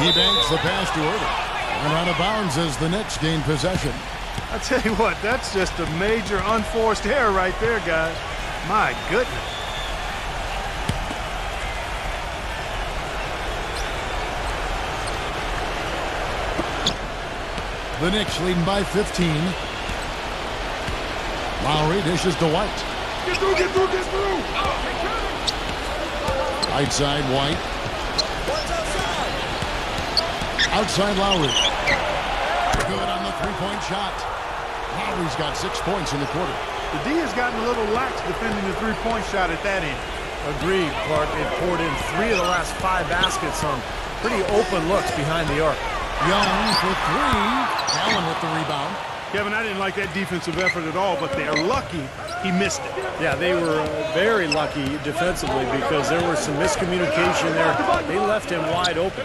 Eubanks the pass to Ertl. And out of bounds as the Knicks gain possession. I tell you what, that's just a major unforced error right there, guys. My goodness. The Knicks leading by 15. Lowry dishes to White. Get through, get through, get through! Right side, White. Outside Lowry. Good on the three-point shot. Lowry's got 6 points in the quarter. The D has gotten a little lax defending the three-point shot at that end. Agreed, Clark. It poured in 3 of the last 5 baskets on pretty open looks behind the arc. Young for 3. Allen with the rebound. Kevin, I didn't like that defensive effort at all, but they're lucky he missed it. Yeah, they were very lucky defensively because there was some miscommunication there. They left him wide open.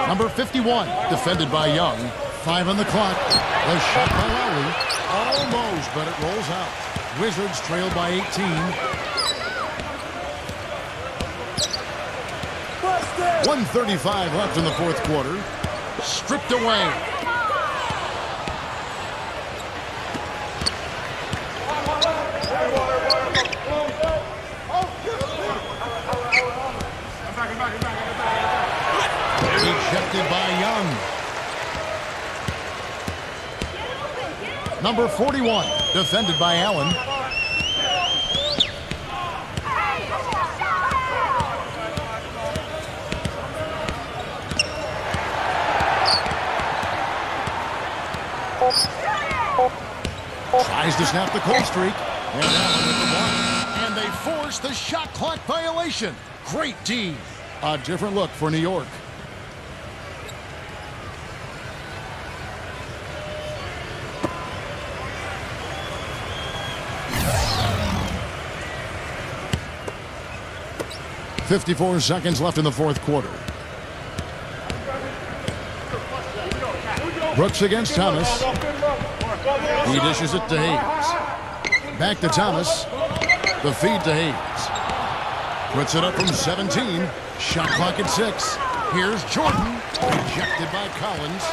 Number 51, defended by Young. 5 on the clock. The shot by Lowry. Almost, but it rolls out. Wizards trail by 18. 1:35 left in the fourth quarter. Stripped away. Ejected by Young. Number 41, defended by Allen. Tries to snap the cold streak. And Allen with the block. And they force the shot clock violation. Great D. A different look for New York. .54 seconds left in the fourth quarter. Brooks against Thomas. He dishes it to Hayes. Back to Thomas. The feed to Hayes. Puts it up from 17. Shot clock at 6. Here's Jordan. Rejected by Collins.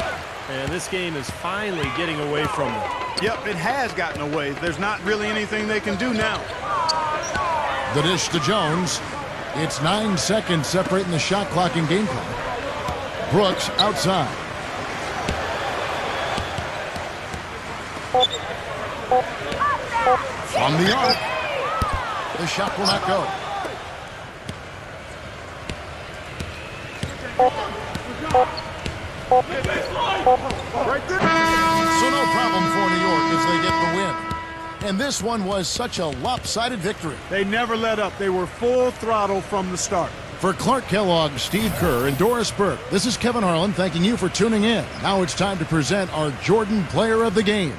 And this game is finally getting away from them. Yep, it has gotten away. There's not really anything they can do now. The dish to Jones. It's 9 seconds separating the shot clock and game clock. Brooks outside. From the arc. The shot will not go. So no problem for New York as they get the win. And this one was such a lopsided victory. They never let up. They were full throttle from the start. For Clark Kellogg, Steve Kerr, and Doris Burke, this is Kevin Harlan thanking you for tuning in. Now it's time to present our Jordan Player of the Game.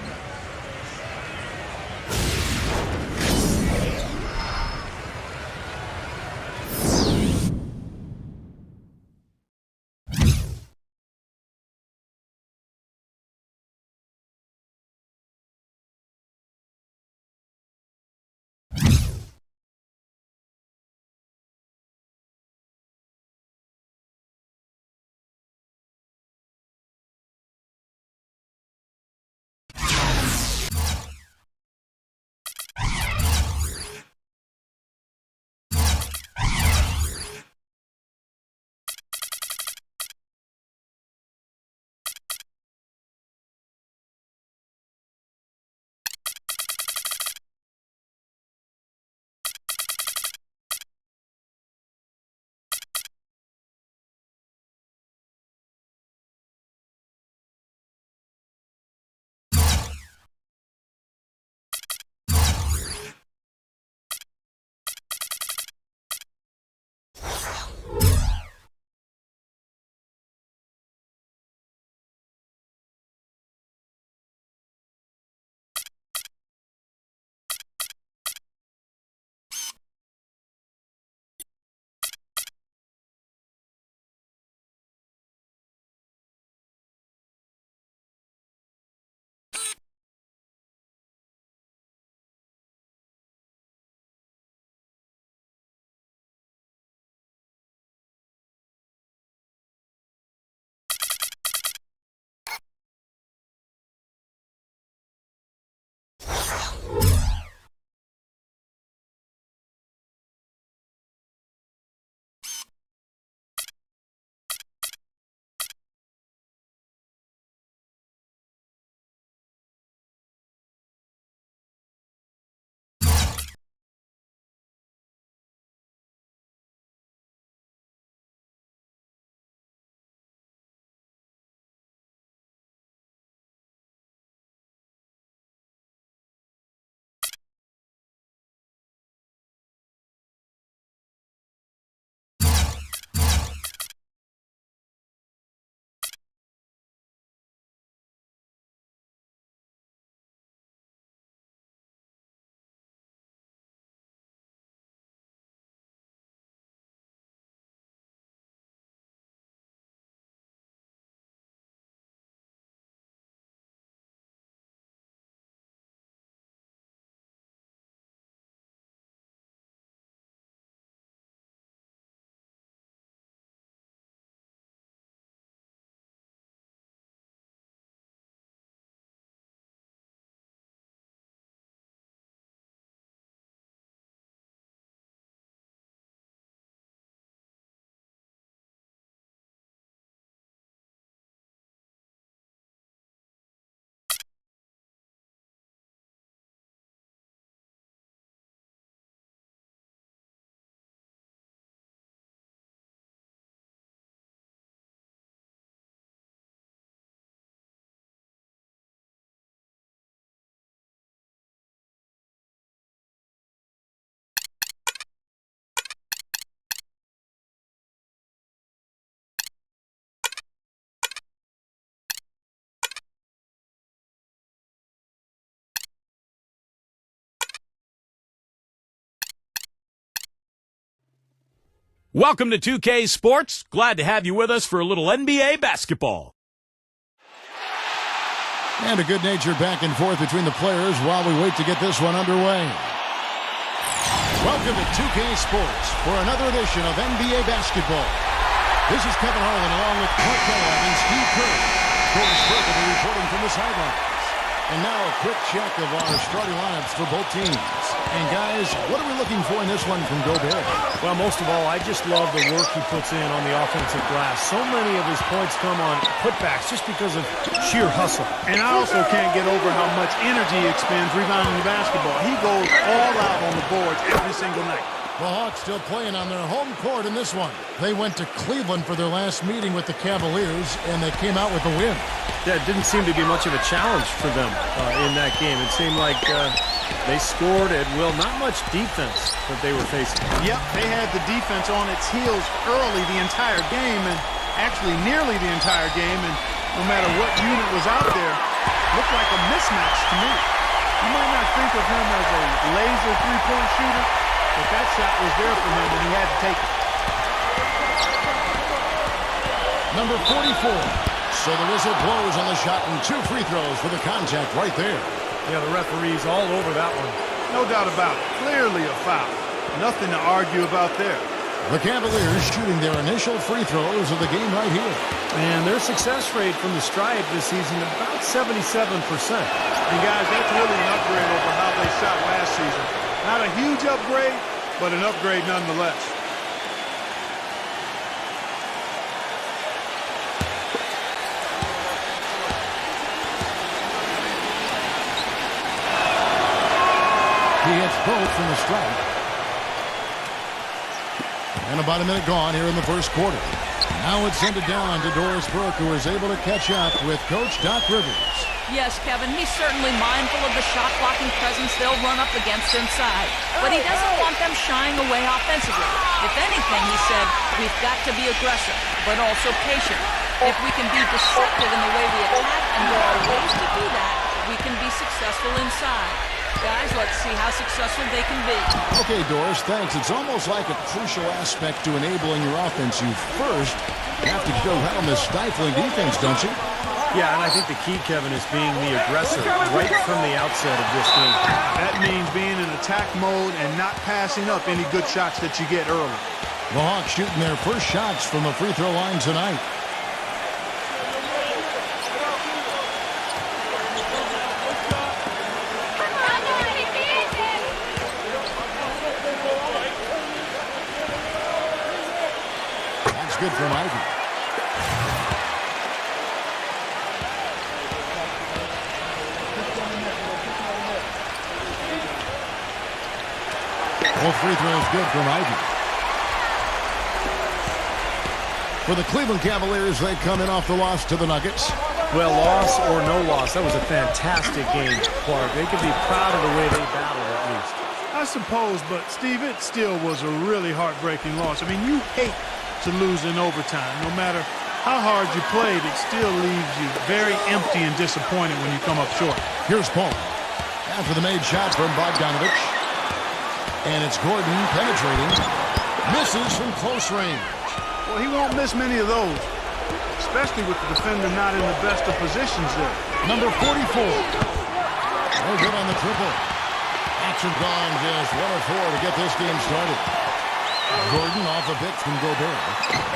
Welcome to 2K Sports. Glad to have you with us for a little NBA basketball. And a good-natured back and forth between the players while we wait to get this one underway. Welcome to 2K Sports for another edition of NBA basketball. This is Kevin Harlan along with Clark Kellogg and Steve Kerr. Doris Burke will be reporting from the sidelines. And now a quick check of our starting lineups for both teams. And guys, what are we looking for in this one from Gobert? Well, most of all, I just love the work he puts in on the offensive glass. So many of his points come on putbacks just because of sheer hustle. And I also can't get over how much energy he expends rebounding the basketball. He goes all out on the boards every single night. The Hawks still playing on their home court in this one. They went to Cleveland for their last meeting with the Cavaliers, and they came out with a win. Yeah, it didn't seem to be much of a challenge for them in that game. It seemed like they scored at will. Not much defense that they were facing. Yep, they had the defense on its heels early the entire game, and actually nearly the entire game, and no matter what unit was out there, looked like a mismatch to me. You might not think of him as a laser three-point shooter, but that shot was there for him, and he had to take it. Number 44. So the whistle blows on the shot and 2 free throws for the contact right there. Yeah, the referee's all over that one. No doubt about it. Clearly a foul. Nothing to argue about there. The Cavaliers shooting their initial free throws of the game right here. And their success rate from the stripe this season about 77%. And guys, that's really an upgrade over how they shot last season. Not a huge upgrade, but an upgrade nonetheless. He hits both from the stripe. And about a minute gone here in the first quarter. Now it's sent it down to Doris Burke, who is able to catch up with Coach Doc Rivers. Yes, Kevin, he's certainly mindful of the shot-blocking presence they'll run up against inside. But he doesn't want them shying away offensively. If anything, he said, we've got to be aggressive, but also patient. If we can be deceptive in the way we attack, and there are ways to do that, we can be successful inside. Guys, let's see how successful they can be. Okay, Doris, thanks. It's almost like a crucial aspect to enabling your offense. You first have to go around the stifling defense, don't you? Yeah, and I think the key, Kevin, is being the aggressor right from the outset of this game. That means being in attack mode and not passing up any good shots that you get early. The Hawks shooting their first shots from the free throw line tonight. That's good from Ivy. Both free throws good from Ivy. For the Cleveland Cavaliers, they come in off the loss to the Nuggets. Well, loss or no loss, that was a fantastic game, Clark. They can be proud of the way they battled, at least. I suppose, but Steve, it still was a really heartbreaking loss. I mean, you hate to lose in overtime. No matter how hard you played, it still leaves you very empty and disappointed when you come up short. Here's Paul. After the made shot from Bogdanovich. And it's Gordon penetrating. Misses from close range. Well, he won't miss many of those, especially with the defender not in the best of positions there. Number 44. No good on the triple. Action gone just 1 of 4 to get this game started. Gordon off a bit from Gobert.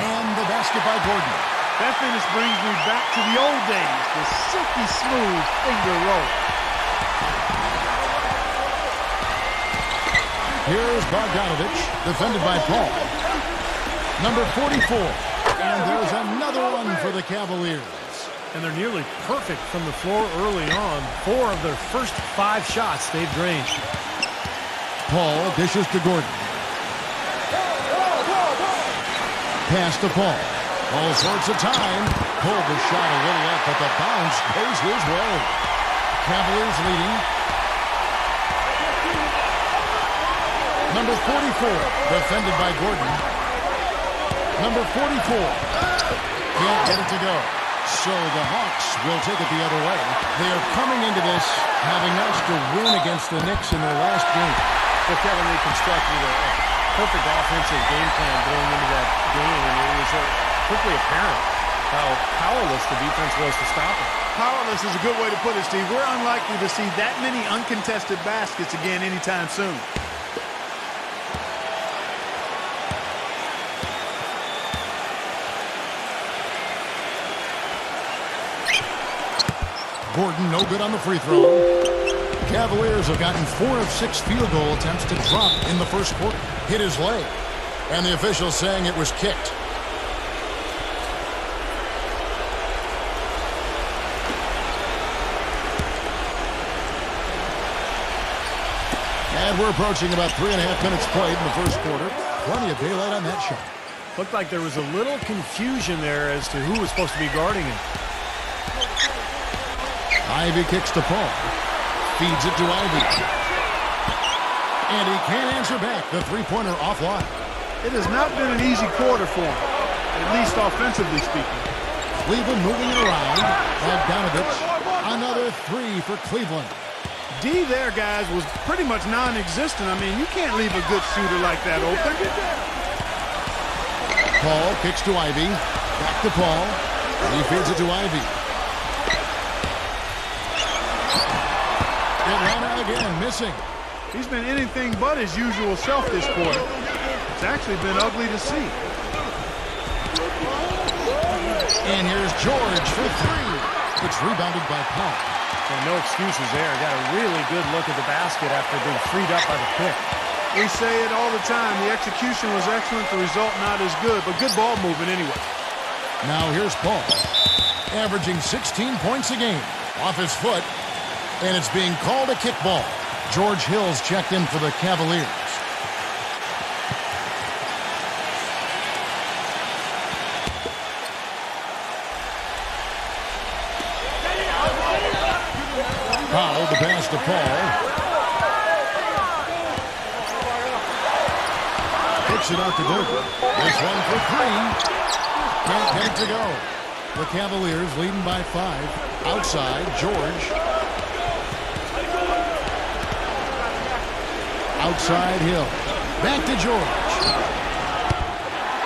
And the basket by Gordon. That finish brings me back to the old days, the silky smooth finger roll. Here's Bogdanovich, defended by Paul. Number 44. And there's another one for the Cavaliers. And they're nearly perfect from the floor early on. 4 of their first 5 shots they've drained. Paul dishes to Gordon. Pass to Paul. All sorts of time. Pulled the shot a little up, but the bounce goes his way. Cavaliers leading. Number 44, defended by Gordon. Number 44, can't get it to go. So the Hawks will take it the other way. They are coming into this having asked to win against the Knicks in their last game. Well, Kevin, they constructed a perfect offensive game plan going into that game, and it was quickly apparent how powerless the defense was to stop it. Powerless is a good way to put it, Steve. We're unlikely to see that many uncontested baskets again anytime soon. Gordon, no good on the free throw. Cavaliers have gotten 4 of 6 field goal attempts to drop in the first quarter. Hit his leg, and the official saying it was kicked. And we're approaching about 3.5 minutes played in the first quarter. Plenty of daylight on that shot. Looked like there was a little confusion there as to who was supposed to be guarding him. Ivy kicks to Paul. Feeds it to Ivy. And he can't answer back. The three-pointer offline. It has not been an easy quarter for him, at least offensively speaking. Cleveland moving it around. Bogdanovich. Another 3 for Cleveland. D there, guys, was pretty much non-existent. I mean, you can't leave a good shooter like that open. Paul kicks to Ivy. Back to Paul. He feeds it to Ivy. Atlanta again, missing. He's been anything but his usual self this quarter. It's actually been ugly to see. And here's George for 3. It's rebounded by Paul. And no excuses there. Got a really good look at the basket after being freed up by the pick. We say it all the time. The execution was excellent. The result not as good, but good ball movement anyway. Now here's Paul. Averaging 16 points a game. Off his foot. And it's being called a kickball. George Hill's checked in for the Cavaliers. Powell, the pass to Paul. Kicks it out to Gordon. This one for 3. Can't get it to go. The Cavaliers leading by 5. Outside, George. Outside Hill. Back to George.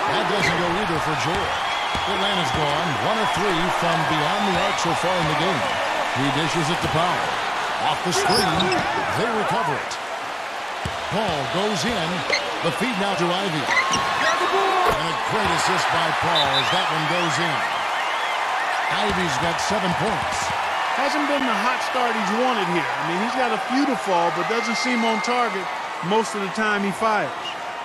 That doesn't go either for George. Atlanta's gone 1 of 3 from beyond the arc so far in the game. He dishes it to Powell. Off the screen. They recover it. Paul goes in. The feed now to Ivy. And a great assist by Paul as that one goes in. Ivy's got 7 points. Hasn't been the hot start he's wanted here. I mean, he's got a few to fall, but doesn't seem on target most of the time he fires.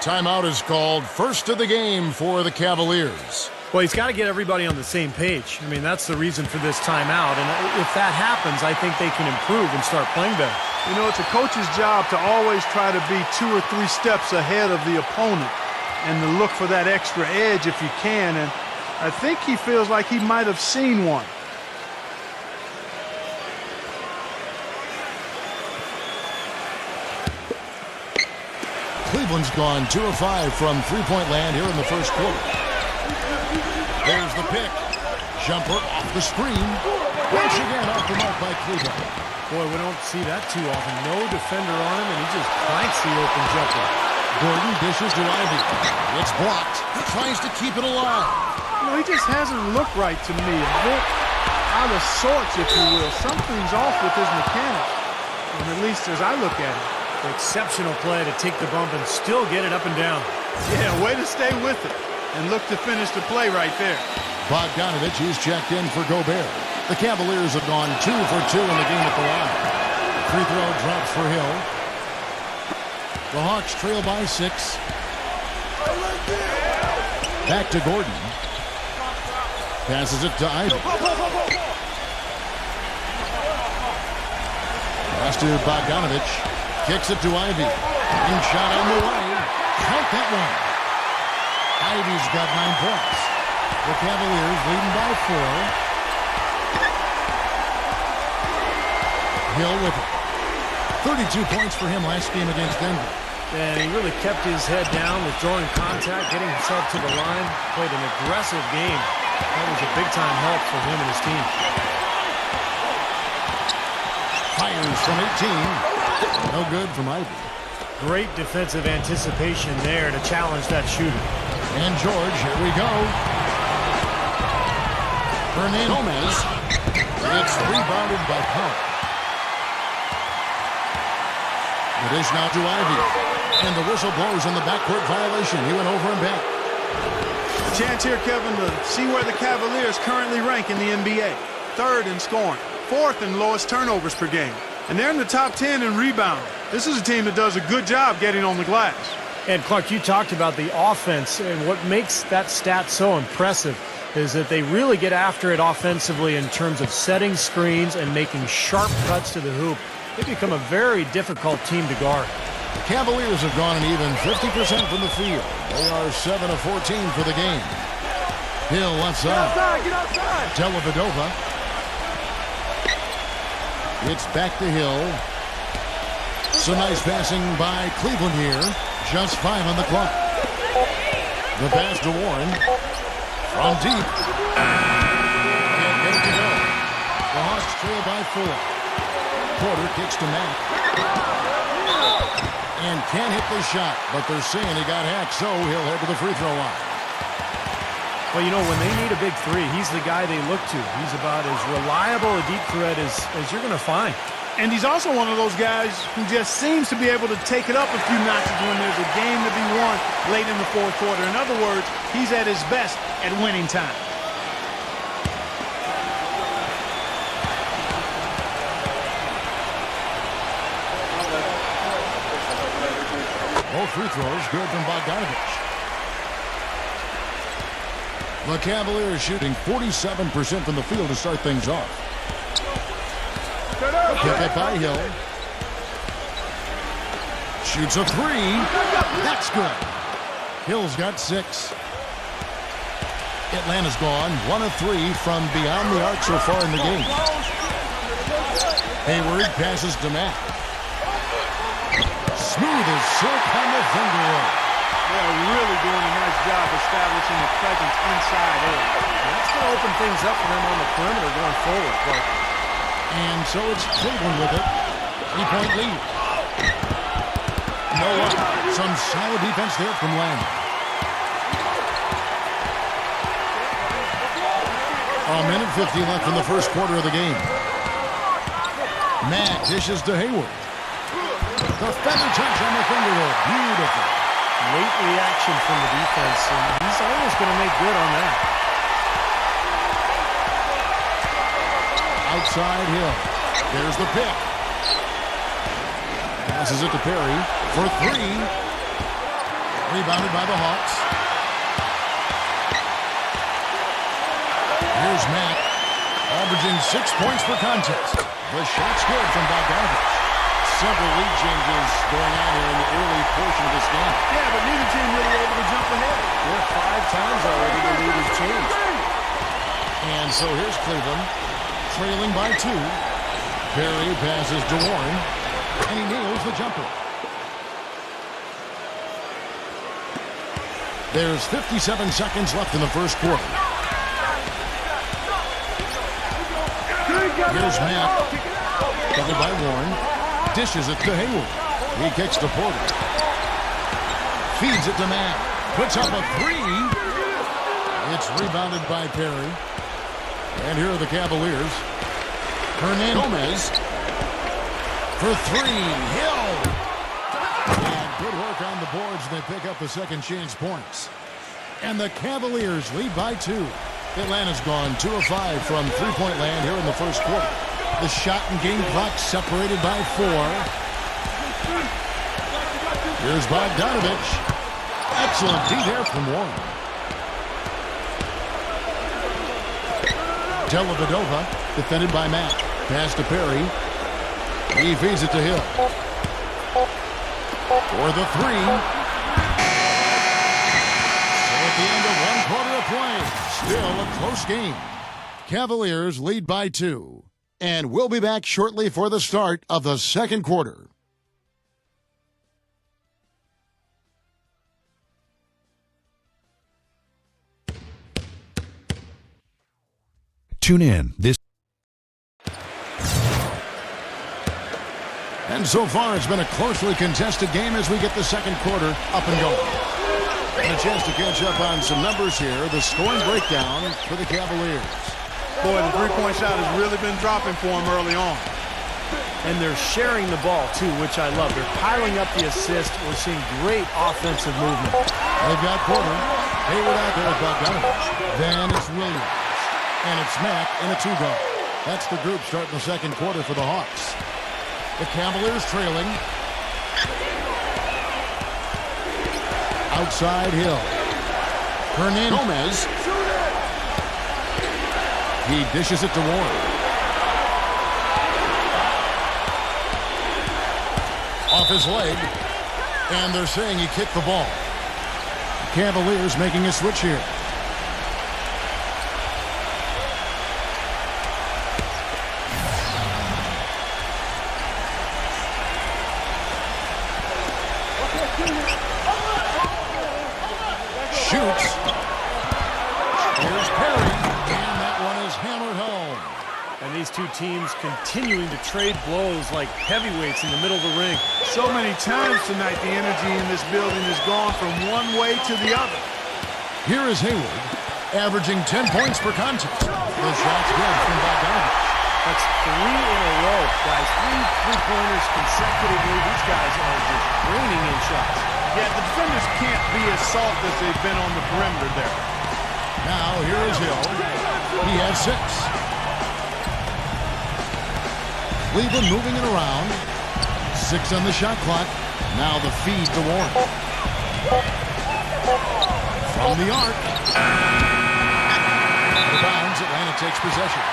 Timeout is called. First of the game for the Cavaliers. Well, he's got to get everybody on the same page. I mean, that's the reason for this timeout. And if that happens, I think they can improve and start playing better. You know, it's a coach's job to always try to be 2 or 3 steps ahead of the opponent and to look for that extra edge if you can. And I think he feels like he might have seen one. Cleveland's gone 2 of 5 from three-point land here in the first quarter. There's the pick. Jumper off the screen. Once again off the mark by Cleveland. Boy, we don't see that too often. No defender on him, and he just cranks the open jumper. Gordon dishes to Ivy. It's blocked. Tries to keep it alive. You know, he just hasn't looked right to me. A bit out of sorts, if you will. Something's off with his mechanics, and at least as I look at it. Exceptional play to take the bump and still get it up and down. Yeah, way to stay with it and look to finish the play right there. Bogdanovich, who's checked in for Gobert. The Cavaliers have gone 2 for 2 in the game at the line. Free throw drops for Hill. The Hawks trail by 6. Back to Gordon. Passes it to Ivy. Pass to Bogdanovich. Kicks it to Ivy. And shot on the way. Count that one. Ivy's got 9 points. The Cavaliers leading by 4. Hill with it. 32 points for him last game against Denver. And he really kept his head down, withdrawing contact, getting himself to the line. Played an aggressive game. That was a big-time help for him and his team. Fires from 18. No good from Ivy. Great defensive anticipation there to challenge that shooter. And George, here we go. Gomez. It's rebounded by Powell. It is now to Ivy. And the whistle blows on the backcourt violation. He went over and back. A chance here, Kevin, to see where the Cavaliers currently rank in the NBA. 3rd in scoring, 4th in lowest turnovers per game. And they're in the top 10 in rebounding. This is a team that does a good job getting on the glass. And Clark, you talked about the offense, and what makes that stat so impressive is that they really get after it offensively in terms of setting screens and making sharp cuts to the hoop. They become a very difficult team to guard. The Cavaliers have gone an even 50% from the field. They are 7 of 14 for the game. Hill left side. Get outside. Dellavedova. It's back to Hill. Some nice passing by Cleveland here. Just 5 on the clock. The pass to Warren. From deep. Can't get it to go. The Hawks trail by 4. Porter kicks to Mack. And can't hit the shot, but they're saying he got hacked, so he'll head to the free throw line. Well, you know, when they need a big three, he's the guy they look to. He's about as reliable a deep threat as you're going to find. And he's also one of those guys who just seems to be able to take it up a few notches when there's a game to be won late in the 4th quarter. In other words, he's at his best at winning time. Both free throws good from Bogdanovich. The Cavaliers shooting 47% from the field to start things off. Kick it by Hill. Shoots a 3. That's good. Hill's got 6. Atlanta's gone 1 of 3 from beyond the arc so far in the game. Hayward passes to Matt. Smooth as silk on the finger roll. They're really doing a nice job establishing a presence inside early. That's going to open things up for them on the perimeter going forward. But and so it's Cleveland with it. 3-point lead. No luck. Some solid defense there from Lamb. A minute 50 left in the first quarter of the game. Matt dishes to Hayward. The feather touch on the finger roll. Beautiful. late reaction from the defense, and he's almost going to make good on that. Outside Hill. There's the pick. Passes it to Perry for three. Rebounded by the Hawks. Here's Mack, averaging 6 points per contest. The shot's good from Bogdanovich. Several lead changes going on here in the early portion of this game. Yeah, but neither team really able to jump ahead. Yeah, 5 times already the lead has changed. And so here's Cleveland, trailing by 2. Perry passes to Warren, and he nails the jumper. There's 57 seconds left in the first quarter. Here's Matt, covered by Warren, dishes it to Hayward. He kicks to Porter. Feeds it to Matt, puts up a 3. It's rebounded by Perry. And here are the Cavaliers. Gomez for 3. Hill. And good work on the boards. They pick up the second chance points. And the Cavaliers lead by 2. Atlanta's gone 2 of 5 from three-point land here in the first quarter. The shot and game clock separated by 4. Here's Bogdanovich. Excellent D there from Warren. Dellavedova, defended by Matt. Pass to Perry. He feeds it to Hill. For the 3. So at the end of 1 quarter of play, still a close game. Cavaliers lead by 2. And we'll be back shortly for the start of the second quarter. Tune in this. And so far, it's been a closely contested game as we get the second quarter up and going. And a chance to catch up on some numbers here. The scoring breakdown for the Cavaliers. Boy, the three-point shot has really been dropping for them early on. And they're sharing the ball, too, which I love. They're piling up the assist. We're seeing great offensive movement. They've got Porter. Hayward out there with Bogdanovich. Then it's Williams. And it's Mack in a two-guard. That's the group starting the second quarter for the Hawks. The Cavaliers trailing. Outside Hill. Hernandez. He dishes it to Warren. Off his leg. And they're saying he kicked the ball. Cavaliers making a switch here. Shoots. Here's Perry. And that one is hammered home. And these two teams continuing to trade blows like heavyweights in the middle of the ring. So many times tonight, the energy in this building has gone from one way to the other. Here is Hayward, averaging 10 points per contest. The shot's good from Bogdanovich. That's 3 in a row, guys. 3 three-pointers consecutively. These guys are just raining in shots. Yeah, the defenders can't be as soft as they've been on the perimeter there. Now, here is Hill. He has 6. Cleveland moving it around. 6 on the shot clock. Now the feed to Warren. From the arc. Out of bounds, Atlanta takes possession.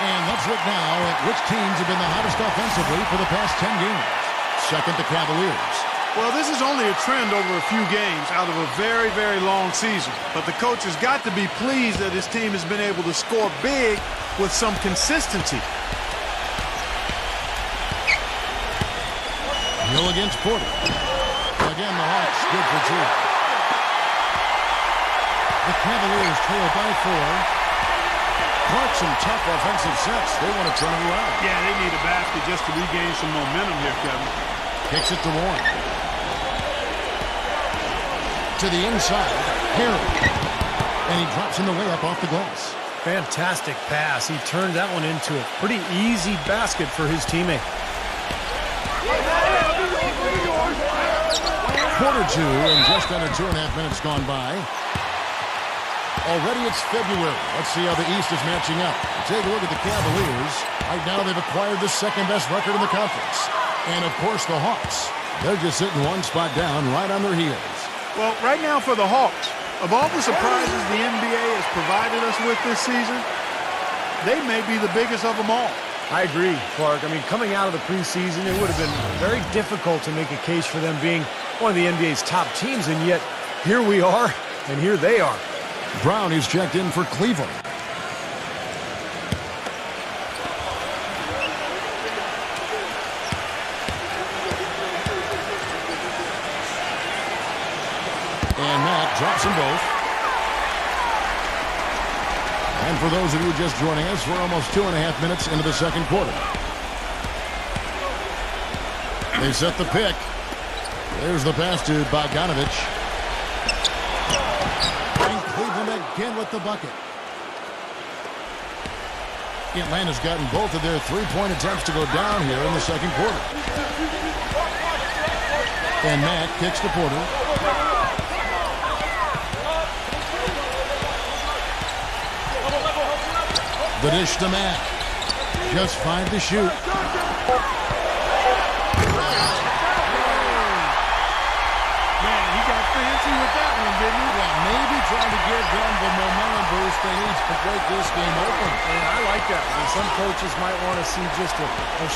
And let's look now at which teams have been the hottest offensively for the past 10 games. Second, the Cavaliers. Well, this is only a trend over a few games out of a very, very long season. But the coach has got to be pleased that his team has been able to score big with some consistency. Hill against Porter. Again, the Hawks good for 2. The Cavaliers trail by 4. Clark, some tough offensive sets. They want to turn it around. Yeah, they need a basket just to regain some momentum here, Kevin. Kicks it to Warren. To the inside. Harry. And he drops in the layup off the glass. Fantastic pass. He turned that one into a pretty easy basket for his teammate. Quarter 2 and just under 2.5 minutes gone by. Already it's February. Let's see how the East is matching up. Take a look at the Cavaliers. Right now they've acquired the second-best record in the conference. And, of course, the Hawks. They're just sitting one spot down right on their heels. Well, right now for the Hawks, of all the surprises the NBA has provided us with this season, they may be the biggest of them all. I agree, Clark. I mean, coming out of the preseason, it would have been very difficult to make a case for them being one of the NBA's top teams, and yet here we are, and here they are. Brown is checked in for Cleveland. And Matt drops them both. And for those of you just joining us, we're almost 2.5 minutes into the second quarter. They set the pick. There's the pass to Bogdanovich. And Cleveland again with the bucket. Atlanta's gotten both of their three-point attempts to go down here in the second quarter. And Matt kicks to Porter. The dish to Mack. Just 5 to shoot. Man, he got fancy with that one, didn't he? Yeah, maybe trying to give them the momentum boost they need to break this game open. And I like that. And some coaches might want to see just a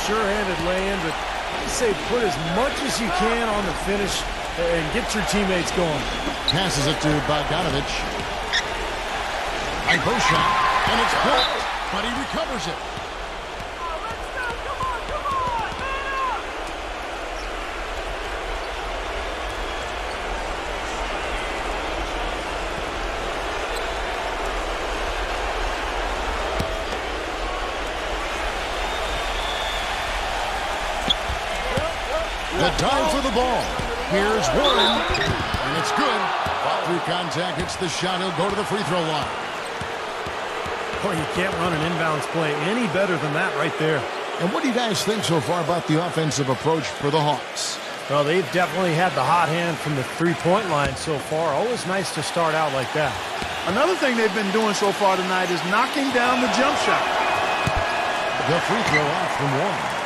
sure-handed lay-in, but I say put as much as you can on the finish and get your teammates going. Passes it to Bogdanovich. And post shot, and it's blocked, but he recovers it. The dive for the ball. Here's Warren, and it's good. Ball through contact, hits the shot. He'll go to the free throw line. Boy, you can't run an inbounds play any better than that right there. And what do you guys think so far about the offensive approach for the Hawks? Well, they've definitely had the hot hand from the three-point line so far. Always nice to start out like that. Another thing they've been doing so far tonight is knocking down the jump shot. The free throw off from Warren.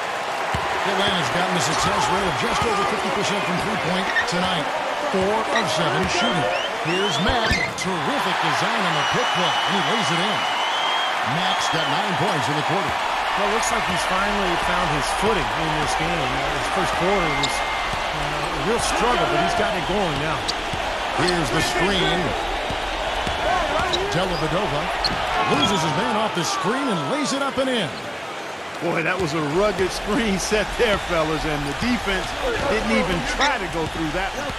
Atlanta's gotten a success rate of just over 50% from three-point tonight. 4 of 7 shooting. Here's Mack. Terrific design on the pick play, and he lays it in. Mack's got 9 points in the quarter. Well, it looks like he's finally found his footing in this game. His first quarter was a real struggle, but he's got it going now. Here's the screen. Dellavedova loses his man off the screen and lays it up and in. Boy, that was a rugged screen set there, fellas, and the defense didn't even try to go through that one.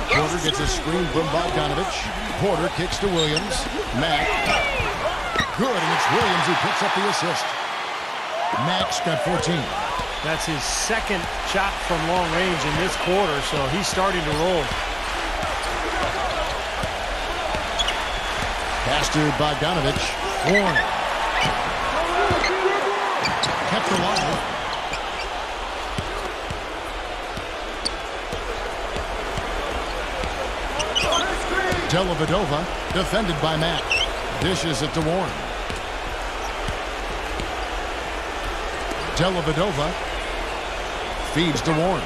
Porter gets a screen from Bogdanovich. Porter kicks to Williams. Mack. Good, and it's Williams who picks up the assist. Mack's got 14. That's his second shot from long range in this quarter, so he's starting to roll. Pass to Bogdanovich. Warren. Kept alive. Dellavedova, defended by Mack. Dishes it to Warren. Dellavedova feeds to Warren.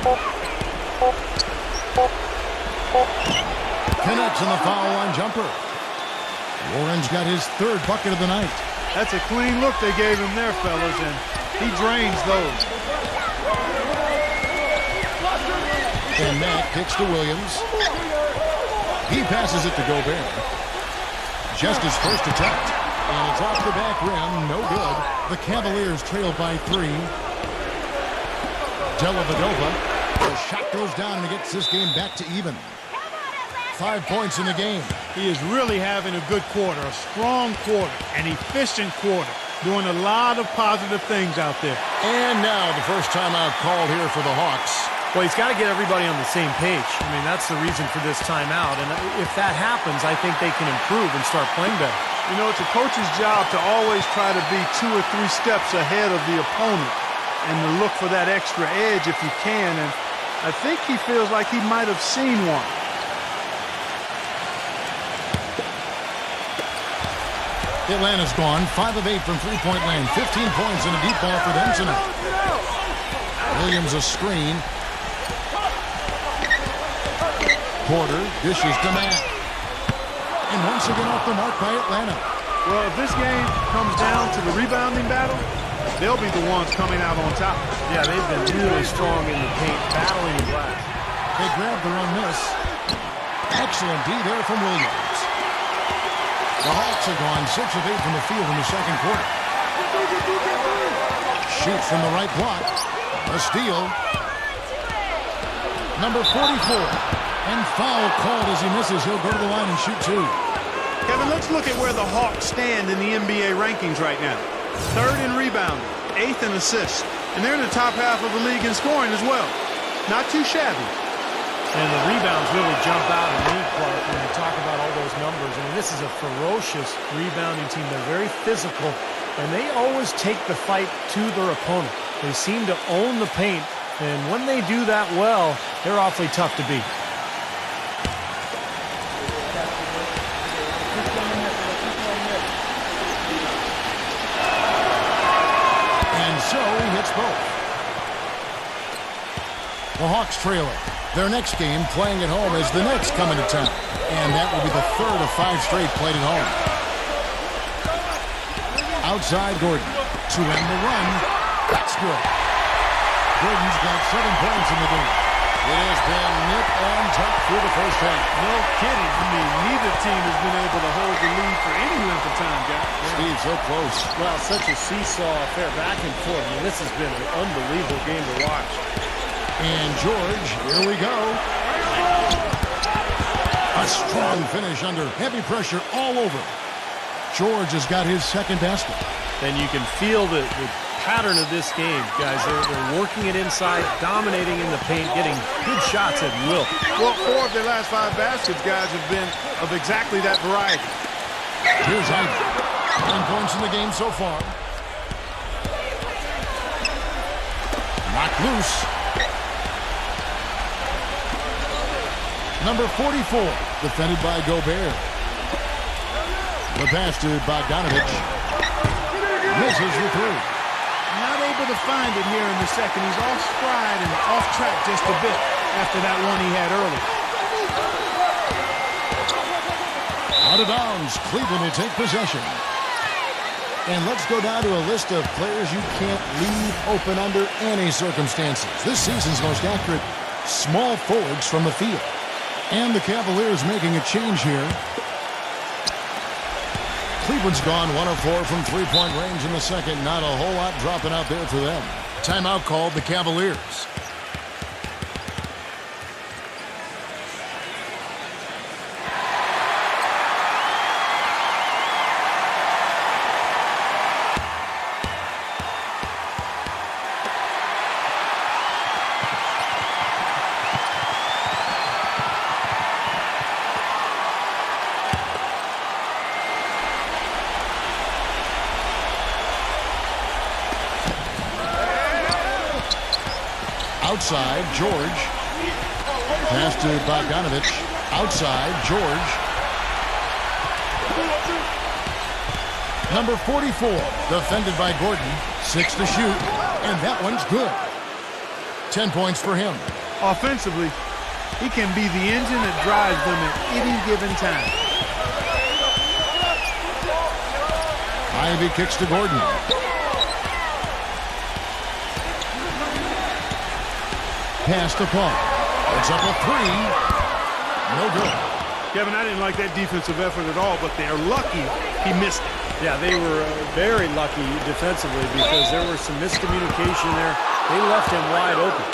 Connects on the foul line jumper. Warren's got his 3rd bucket of the night. That's a clean look they gave him there, fellas, and he drains those. And Mack kicks to Williams. He passes it to Gobert. Just his first attempt. And it's off the back rim. No good. The Cavaliers trail by 3. Dellavedova. The shot goes down and it gets this game back to even. 5 points in the game. He is really having a good quarter, a strong quarter, an efficient quarter, doing a lot of positive things out there. And now the first timeout called here for the Hawks. Well, he's got to get everybody on the same page. I mean, that's the reason for this timeout. And if that happens, I think they can improve and start playing better. You know, it's a coach's job to always try to be 2 or 3 steps ahead of the opponent and to look for that extra edge if you can. And I think he feels like he might have seen one. Atlanta's gone 5 of 8 from three-point land. 15 points and a deep ball for them tonight. Williams a screen. Porter dishes to Mack. And once again off the mark by Atlanta. Well, if this game comes down to the rebounding battle, they'll be the ones coming out on top. Yeah, they've been really strong in the paint, battling the glass. They grab the run miss. Excellent D there from Williams. The Hawks have gone 6 of 8 from the field in the second quarter. Shoot from the right block. A steal. Number 44. And foul called as he misses. He'll go to the line and shoot 2. Kevin, let's look at where the Hawks stand in the NBA rankings right now. 3rd in rebounding, 8th in assists, and they're in the top half of the league in scoring as well. Not too shabby. And the rebounds really jump out at me, Clark, when you talk about all those numbers. I mean, this is a ferocious rebounding team. They're very physical, and they always take the fight to their opponent. They seem to own the paint, and when they do that well, they're awfully tough to beat. And so he hits both. The Hawks trail it. Their next game, playing at home, as the Nets come into town. And that will be the 3rd of 5 straight played at home. Outside Gordon. To end the run. That's good. Gordon's got 7 points in the game. It has been nip and tuck through the first half. No kidding. I mean, neither team has been able to hold the lead for any length of time, guys. Steve, so close. Well, such a seesaw affair, back and forth. I mean, this has been an unbelievable game to watch. And George, here we go. A strong finish under heavy pressure all over. George has got his second basket. Then you can feel the pattern of this game, guys. They're working it inside, dominating in the paint, getting good shots at will. Well, 4 of their last 5 baskets, guys, have been of exactly that variety. Here's Ivy. 9 points in the game so far. Knocked loose. Number 44, defended by Gobert. The pass to Bogdanovich. Misses the 3. Not able to find it here in the second. He's off stride and off track just a bit after that one he had early. Out of bounds. Cleveland will take possession. And let's go down to a list of players you can't leave open under any circumstances. This season's most accurate small forwards from the field. And the Cavaliers making a change here. Cleveland's gone 1 of 4 from three-point range in the second. Not a whole lot dropping out there for them. Timeout called the Cavaliers. Outside, George. Pass to Bogdanovich. Outside, George. Number 44, defended by Gordon. 6 to shoot, and that one's good. 10 points for him. Offensively, he can be the engine that drives them at any given time. Ivy kicks to Gordon. Pass to Paul. It's up a 3. No good. Kevin, I didn't like that defensive effort at all, but they're lucky he missed it. Yeah, they were very lucky defensively because there was some miscommunication there. They left him wide open.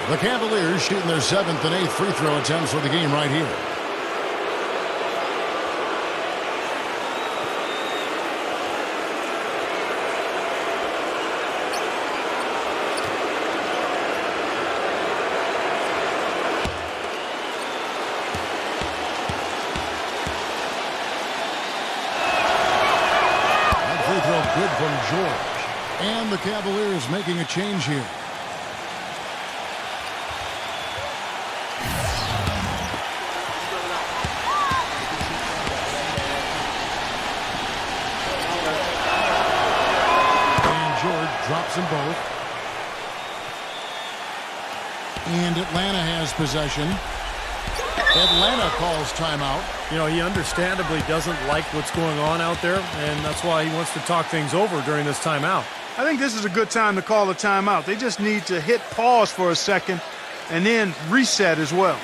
The Cavaliers shooting their 7th and 8th free throw attempts for the game right here. Good from George. And the Cavaliers making a change here. And George drops them both. And Atlanta has possession. Atlanta calls timeout. You know, he understandably doesn't like what's going on out there, and that's why he wants to talk things over during this timeout. I think this is a good time to call a timeout. They just need to hit pause for a second and then reset as well.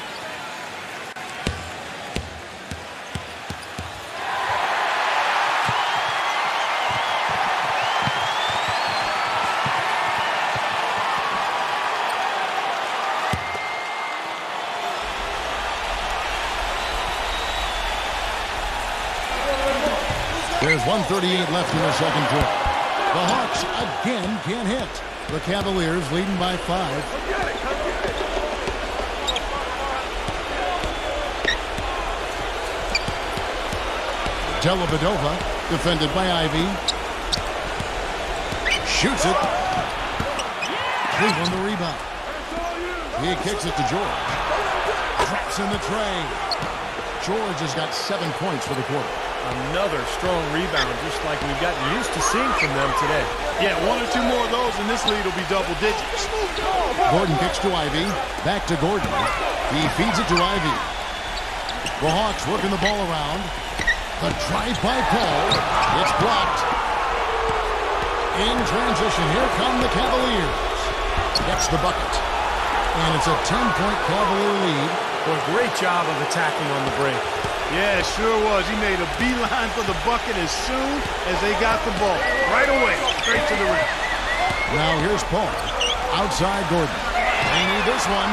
There's 1:38 left in the second quarter. The Hawks again can't hit. The Cavaliers leading by 5. Dellavedova, defended by Ivy. Shoots it. Cleveland the rebound. He kicks it to George. Drops in the tray. George has got 7 points for the quarter. Another strong rebound, just like we've gotten used to seeing from them today. Yeah, 1 or 2 more of those, and this lead will be double digits. Gordon kicks to Ivy. Back to Gordon. He feeds it to Ivy. The Hawks working the ball around. The drive by Paul. It's blocked. In transition, here come the Cavaliers. Gets the bucket. And it's a 10-point Cavalier lead. Well, great job of attacking on the break. Yeah, it sure was. He made a beeline for the bucket as soon as they got the ball. Right away, straight to the rim. Now here's Paul. Outside Gordon. They need this one.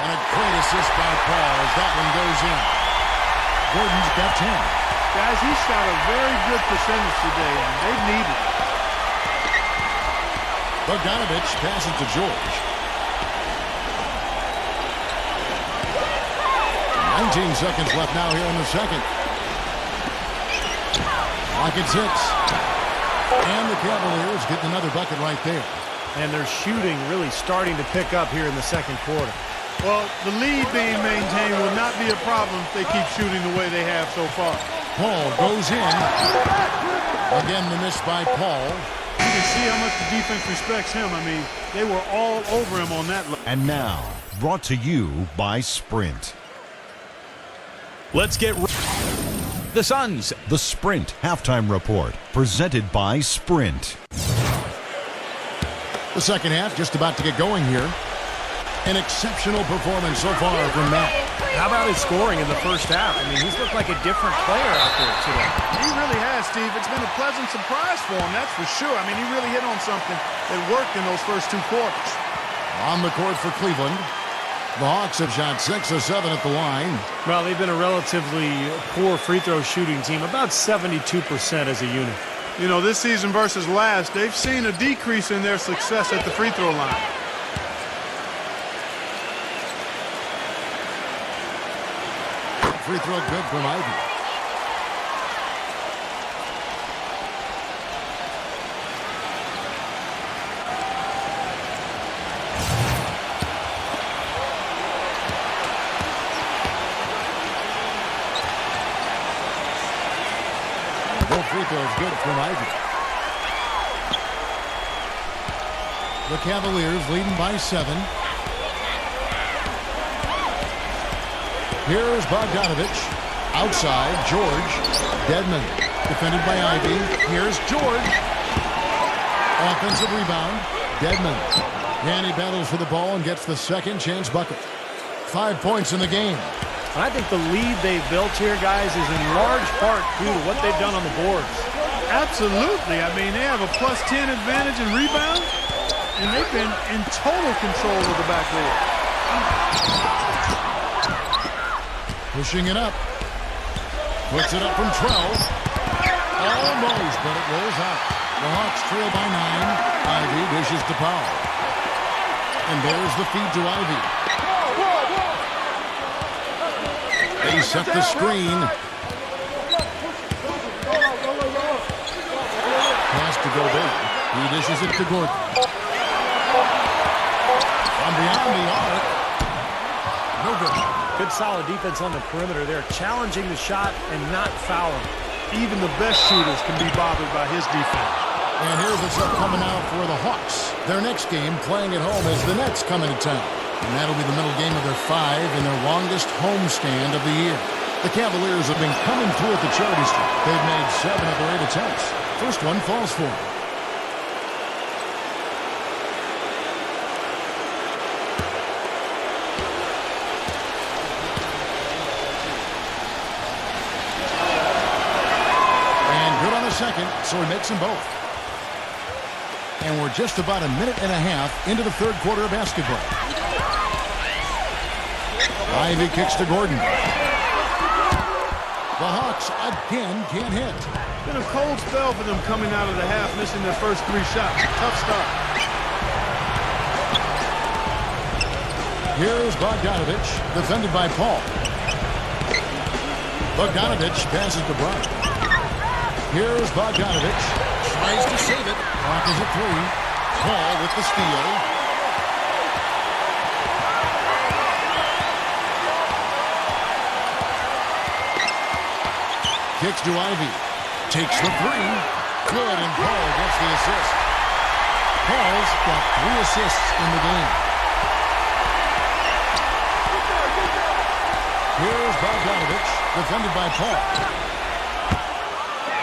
And a great assist by Paul as that one goes in. Gordon's got 10. Guys, he shot a very good percentage today, and they need it. Bogdanovich passes to George. 19 seconds left now here in the second. Rockets hits. And the Cavaliers get another bucket right there. And their shooting really starting to pick up here in the second quarter. Well, the lead being maintained will not be a problem if they keep shooting the way they have so far. Paul goes in. Again, the miss by Paul. You can see how much the defense respects him. I mean, they were all over him on that. And now, brought to you by Sprint. Let's get the Suns. The Sprint Halftime Report, presented by Sprint. The second half just about to get going here. An exceptional performance so far from Matt. How about his scoring in the first half? I mean, he's looked like a different player out there today. He really has, Steve. It's been a pleasant surprise for him, that's for sure. I mean, he really hit on something that worked in those first two quarters. On the court for Cleveland. The Hawks have shot 6 of 7 at the line. Well, they've been a relatively poor free throw shooting team, about 72% as a unit. You know, this season versus last, they've seen a decrease in their success at the free throw line. Free throw good from Ivy. Both free throws good from Ivy. The Cavaliers leading by 7. Here's Bogdanovich. Outside, George. Dedmon. Defended by Ivy. Here's George. Offensive rebound. Dedmon. And he battles for the ball and gets the second chance bucket. 5 points in the game. I think the lead they've built here, guys, is in large part due to what they've done on the boards. Absolutely. I mean, they have a plus 10 advantage in rebound, and they've been in total control of the backboard. Pushing it up. Puts it up from 12. Almost, but it rolls out. The Hawks trail by 9. Ivy dishes to Powell. And there's the feed to Ivy. They set the screen. Pass to Gobert. He dishes it to Gordon. From beyond the arc. No good. Good solid defense on the perimeter there, challenging the shot and not fouling. Even the best shooters can be bothered by his defense. And here's what's up coming out for the Hawks. Their next game, playing at home, as the Nets come into town. And that'll be the middle game of their 5 and their longest homestand of the year. The Cavaliers have been coming through at the charity stripe. They've made 7 of their 8 attempts. First one falls for them. Second, so he makes them both. And we're just about a minute and a half into the third quarter of basketball. Ivy kicks to Gordon. The Hawks again can't hit. Been a cold spell for them coming out of the half, missing their first 3 shots. Tough start. Here's Bogdanovich, defended by Paul. Bogdanovich passes to Brown. Here's Bogdanovich. Tries to save it. Clock is at 3. Paul with the steal. Kicks to Ivy. Takes the 3. Good, and Paul gets the assist. Paul's got 3 assists in the game. Here's Bogdanovich, defended by Paul.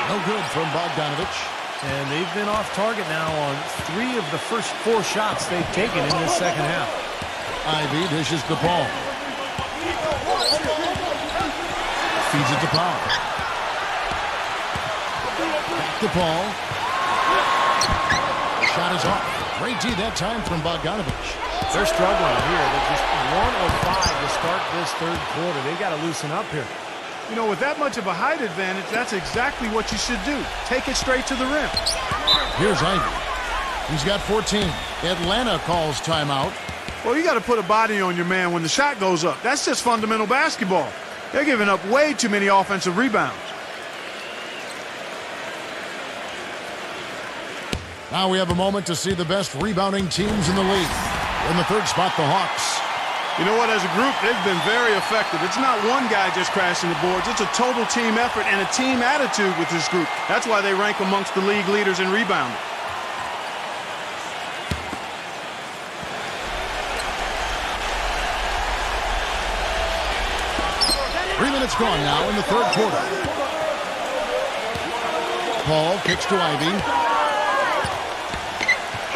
No good from Bogdanovich. And they've been off target now on 3 of the first 4 shots they've taken in this second half. Ivy dishes to Paul. Feeds it to Paul. Back to Paul. Shot is off. Great D that time from Bogdanovich. They're struggling here. They're just 1 of 5 to start this third quarter. They got to loosen up here. You know, with that much of a height advantage, that's exactly what you should do. Take it straight to the rim. Here's Ivy. He's got 14. Atlanta calls timeout. Well, you got to put a body on your man when the shot goes up. That's just fundamental basketball. They're giving up way too many offensive rebounds. Now we have a moment to see the best rebounding teams in the league. In the third spot, the Hawks. You know what? As a group, they've been very effective. It's not one guy just crashing the boards. It's a total team effort and a team attitude with this group. That's why they rank amongst the league leaders in rebounding. 3 minutes gone now in the third quarter. Paul kicks to Ivy.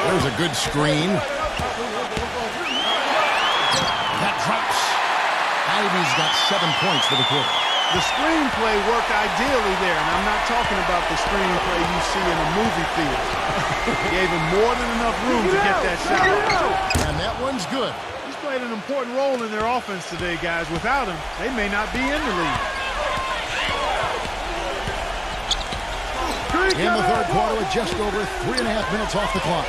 There's a good screen. That drops. Ivy's got 7 points for the quarter. The screenplay worked ideally there, and I'm not talking about the screenplay you see in a movie theater. Gave him more than enough room to get that shot off. And that one's good. He's played an important role in their offense today, guys. Without him, they may not be in the league. In the third quarter with just over 3.5 minutes off the clock.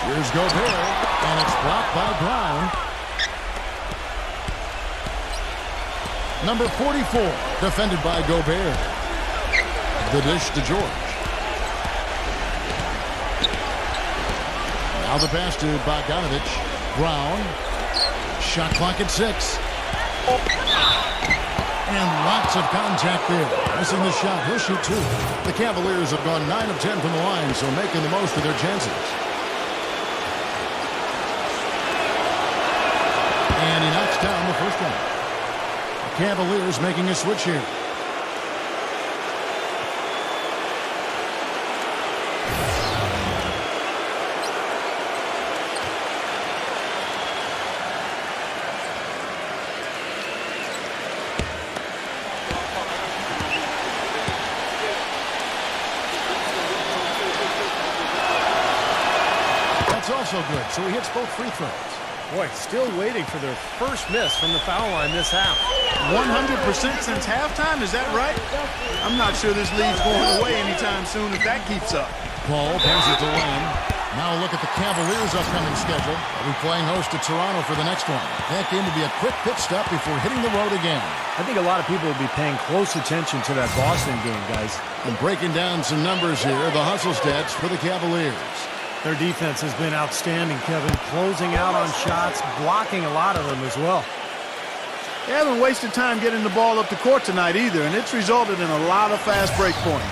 Here's Gobert, and it's blocked by Brown. Number 44, defended by Gobert. The dish to George. Now the pass to Bogdanovich. Brown. Shot clock at 6. And lots of contact there. Missing the shot. He'll shoot 2. The Cavaliers have gone 9 of 10 from the line, so making the most of their chances. And he knocks down the first one. The Cavaliers making a switch here. Also good, so he hits both free throws. Boy, still waiting for their first miss from the foul line this half. 100% since halftime, is that right? I'm not sure this lead's going away anytime soon if that keeps up. Paul passes to Lamb. Now look at the Cavaliers' upcoming schedule. They'll be playing host to Toronto for the next one. That game will be a quick pit stop before hitting the road again. I think a lot of people will be paying close attention to that Boston game, guys. And breaking down some numbers here, the hustle stats for the Cavaliers. Their defense has been outstanding, Kevin. Closing out on shots, blocking a lot of them as well. They haven't wasted time getting the ball up the court tonight either, and it's resulted in a lot of fast break points.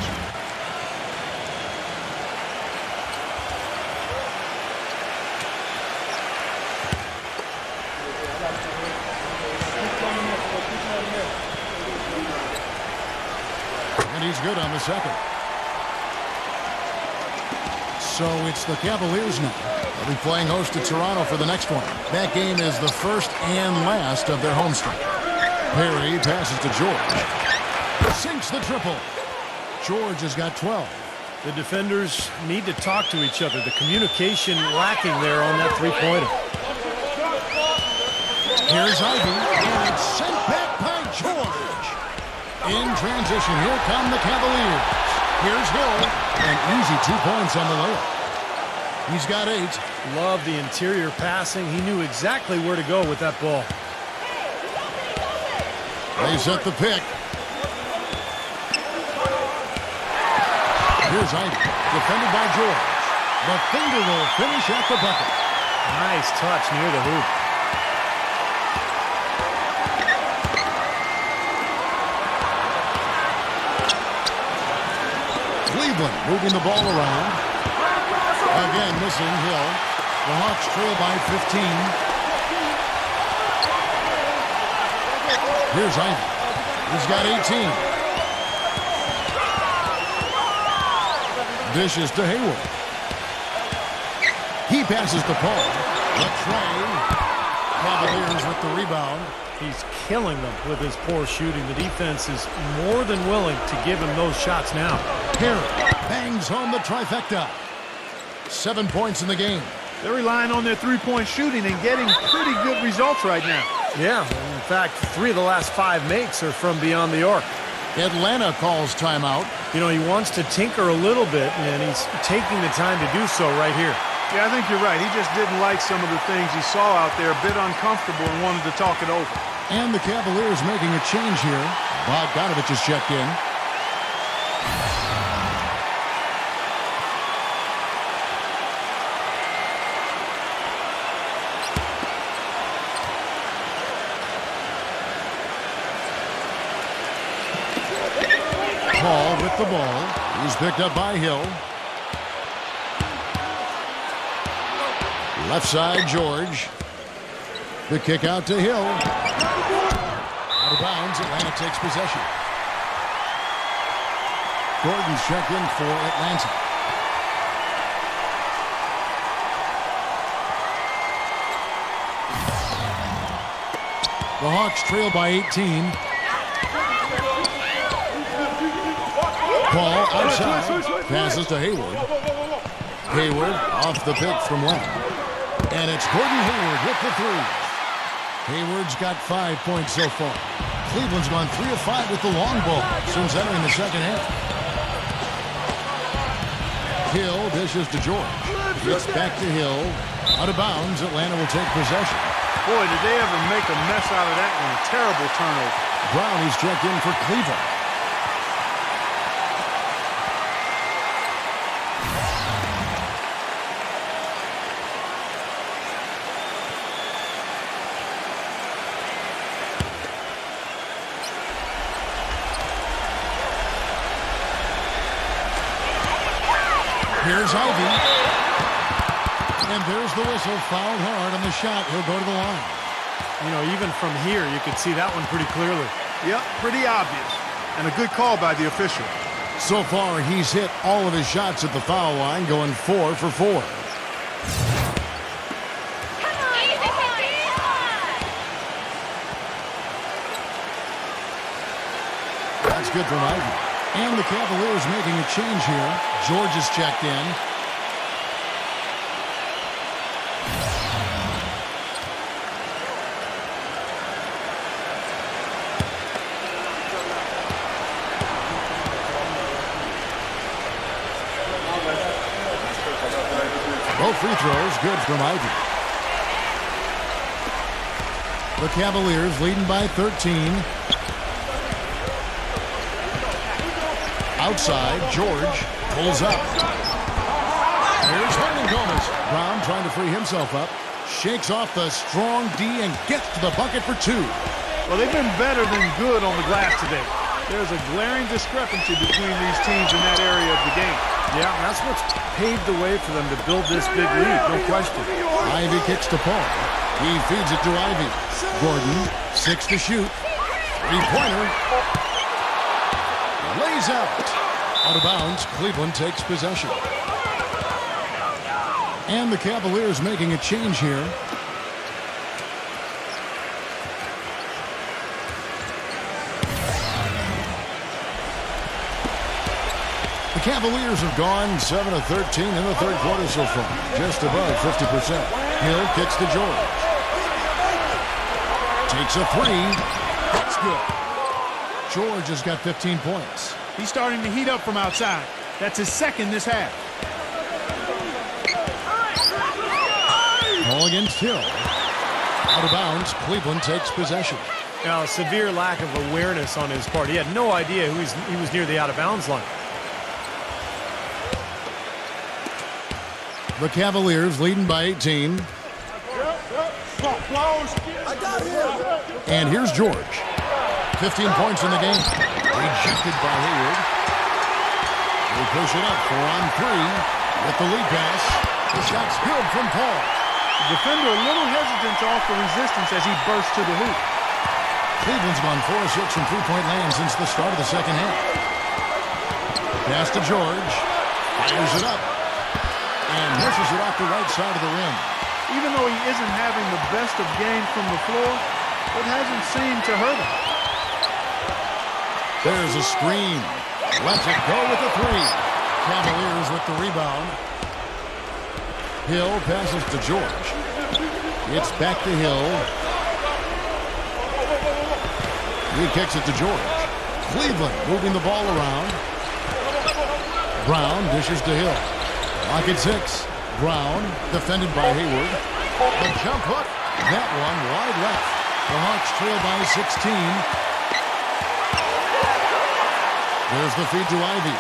And he's good on the second. So it's the Cavaliers now. They'll be playing host to Toronto for the next one. That game is the first and last of their homestand. Perry passes to George. Sinks the triple. George has got 12. The defenders need to talk to each other. The communication lacking there on that three-pointer. Here's Ivy, and it's sent back by George. In transition, here come the Cavaliers. Here's Hill, and easy 2 points on the layup. He's got 8. Love the interior passing. He knew exactly where to go with that ball. They set the pick. Here's Ivy, defended by George. The finger will finish at the bucket. Nice touch near the hoop. Cleveland moving the ball around. Again missing Hill. The Hawks trail by 15. Here's Ivy. He's got 18. Dishes to Hayward. He passes to Paul. The tray. Cavaliers with the rebound. He's killing them with his poor shooting. The defense is more than willing to give him those shots now. Perry bangs home the trifecta. 7 points in the game. They're relying on their three-point shooting and getting pretty good results right now. Yeah, in fact, 3 of the last 5 makes are from beyond the arc. Atlanta calls timeout. You know, he wants to tinker a little bit, and he's taking the time to do so right here. Yeah, I think you're right. He just didn't like some of the things he saw out there, a bit uncomfortable, and wanted to talk it over. And the Cavaliers making a change here. Bogdanovich is checked in. Paul with the ball. He's picked up by Hill. Left side, George. The kick out to Hill. Out of bounds, Atlanta takes possession. Gordon's checked in for Atlanta. The Hawks trail by 18. Paul outside. Passes to Hayward. Hayward off the pick from left. And it's Gordon Hayward with the three. Hayward's got 5 points so far. Cleveland's gone 3 of 5 with the long ball since entering the second half. Hill dishes to George. Gets back to Hill. Out of bounds, Atlanta will take possession. Boy, did they ever make a mess out of that one. A terrible turnover. Brown is checked in for Cleveland. Here's Ivy. And there's the whistle. Fouled hard on the shot. He'll go to the line. You know, even from here, you could see that one pretty clearly. Yep, pretty obvious. And a good call by the official. So far, he's hit all of his shots at the foul line, going 4 for 4. That's good from Ivy. And the Cavaliers making a change here. George is checked in. Both free throws good from Ivy. The Cavaliers leading by 13. Outside, George pulls up. Here's Gomez. Brown trying to free himself up. Shakes off the strong D and gets to the bucket for 2. Well, they've been better than good on the glass today. There's a glaring discrepancy between these teams in that area of the game. Yeah, that's what's paved the way for them to build this big lead, no question. Ivy kicks to Paul. He feeds it to Ivy. Gordon, 6 to shoot. Three-pointer. Lays out. Out of bounds, Cleveland takes possession. And the Cavaliers making a change here. The Cavaliers have gone 7 of 13 in the third quarter so far, just above 50%. Hill kicks to George. Takes a three. That's good. George has got 15 points. He's starting to heat up from outside. That's his second this half. Ball against Hill. Out of bounds, Cleveland takes possession. Now, a severe lack of awareness on his part. He had no idea he was near the out-of-bounds line. The Cavaliers leading by 18. And here's George. 15 points in the game. Rejected by Hayward. They push it up 4 on 3 with the lead pass. The shot's good from Paul. The defender a little hesitant to offer resistance as he bursts to the hoop. Cleveland's gone 4 of 6 from three-point land since the start of the second half. Pass to George. Fires it up. And misses it off the right side of the rim. Even though he isn't having the best of games from the floor, it hasn't seemed to hurt him. There's a screen. Lets it go with the three. Cavaliers with the rebound. Hill passes to George. It's back to Hill. He kicks it to George. Cleveland moving the ball around. Brown dishes to Hill. Clock at 6. Brown, defended by Hayward. The jump hook. That one wide left. The Hawks trail by 16. There's the feed to Ivy.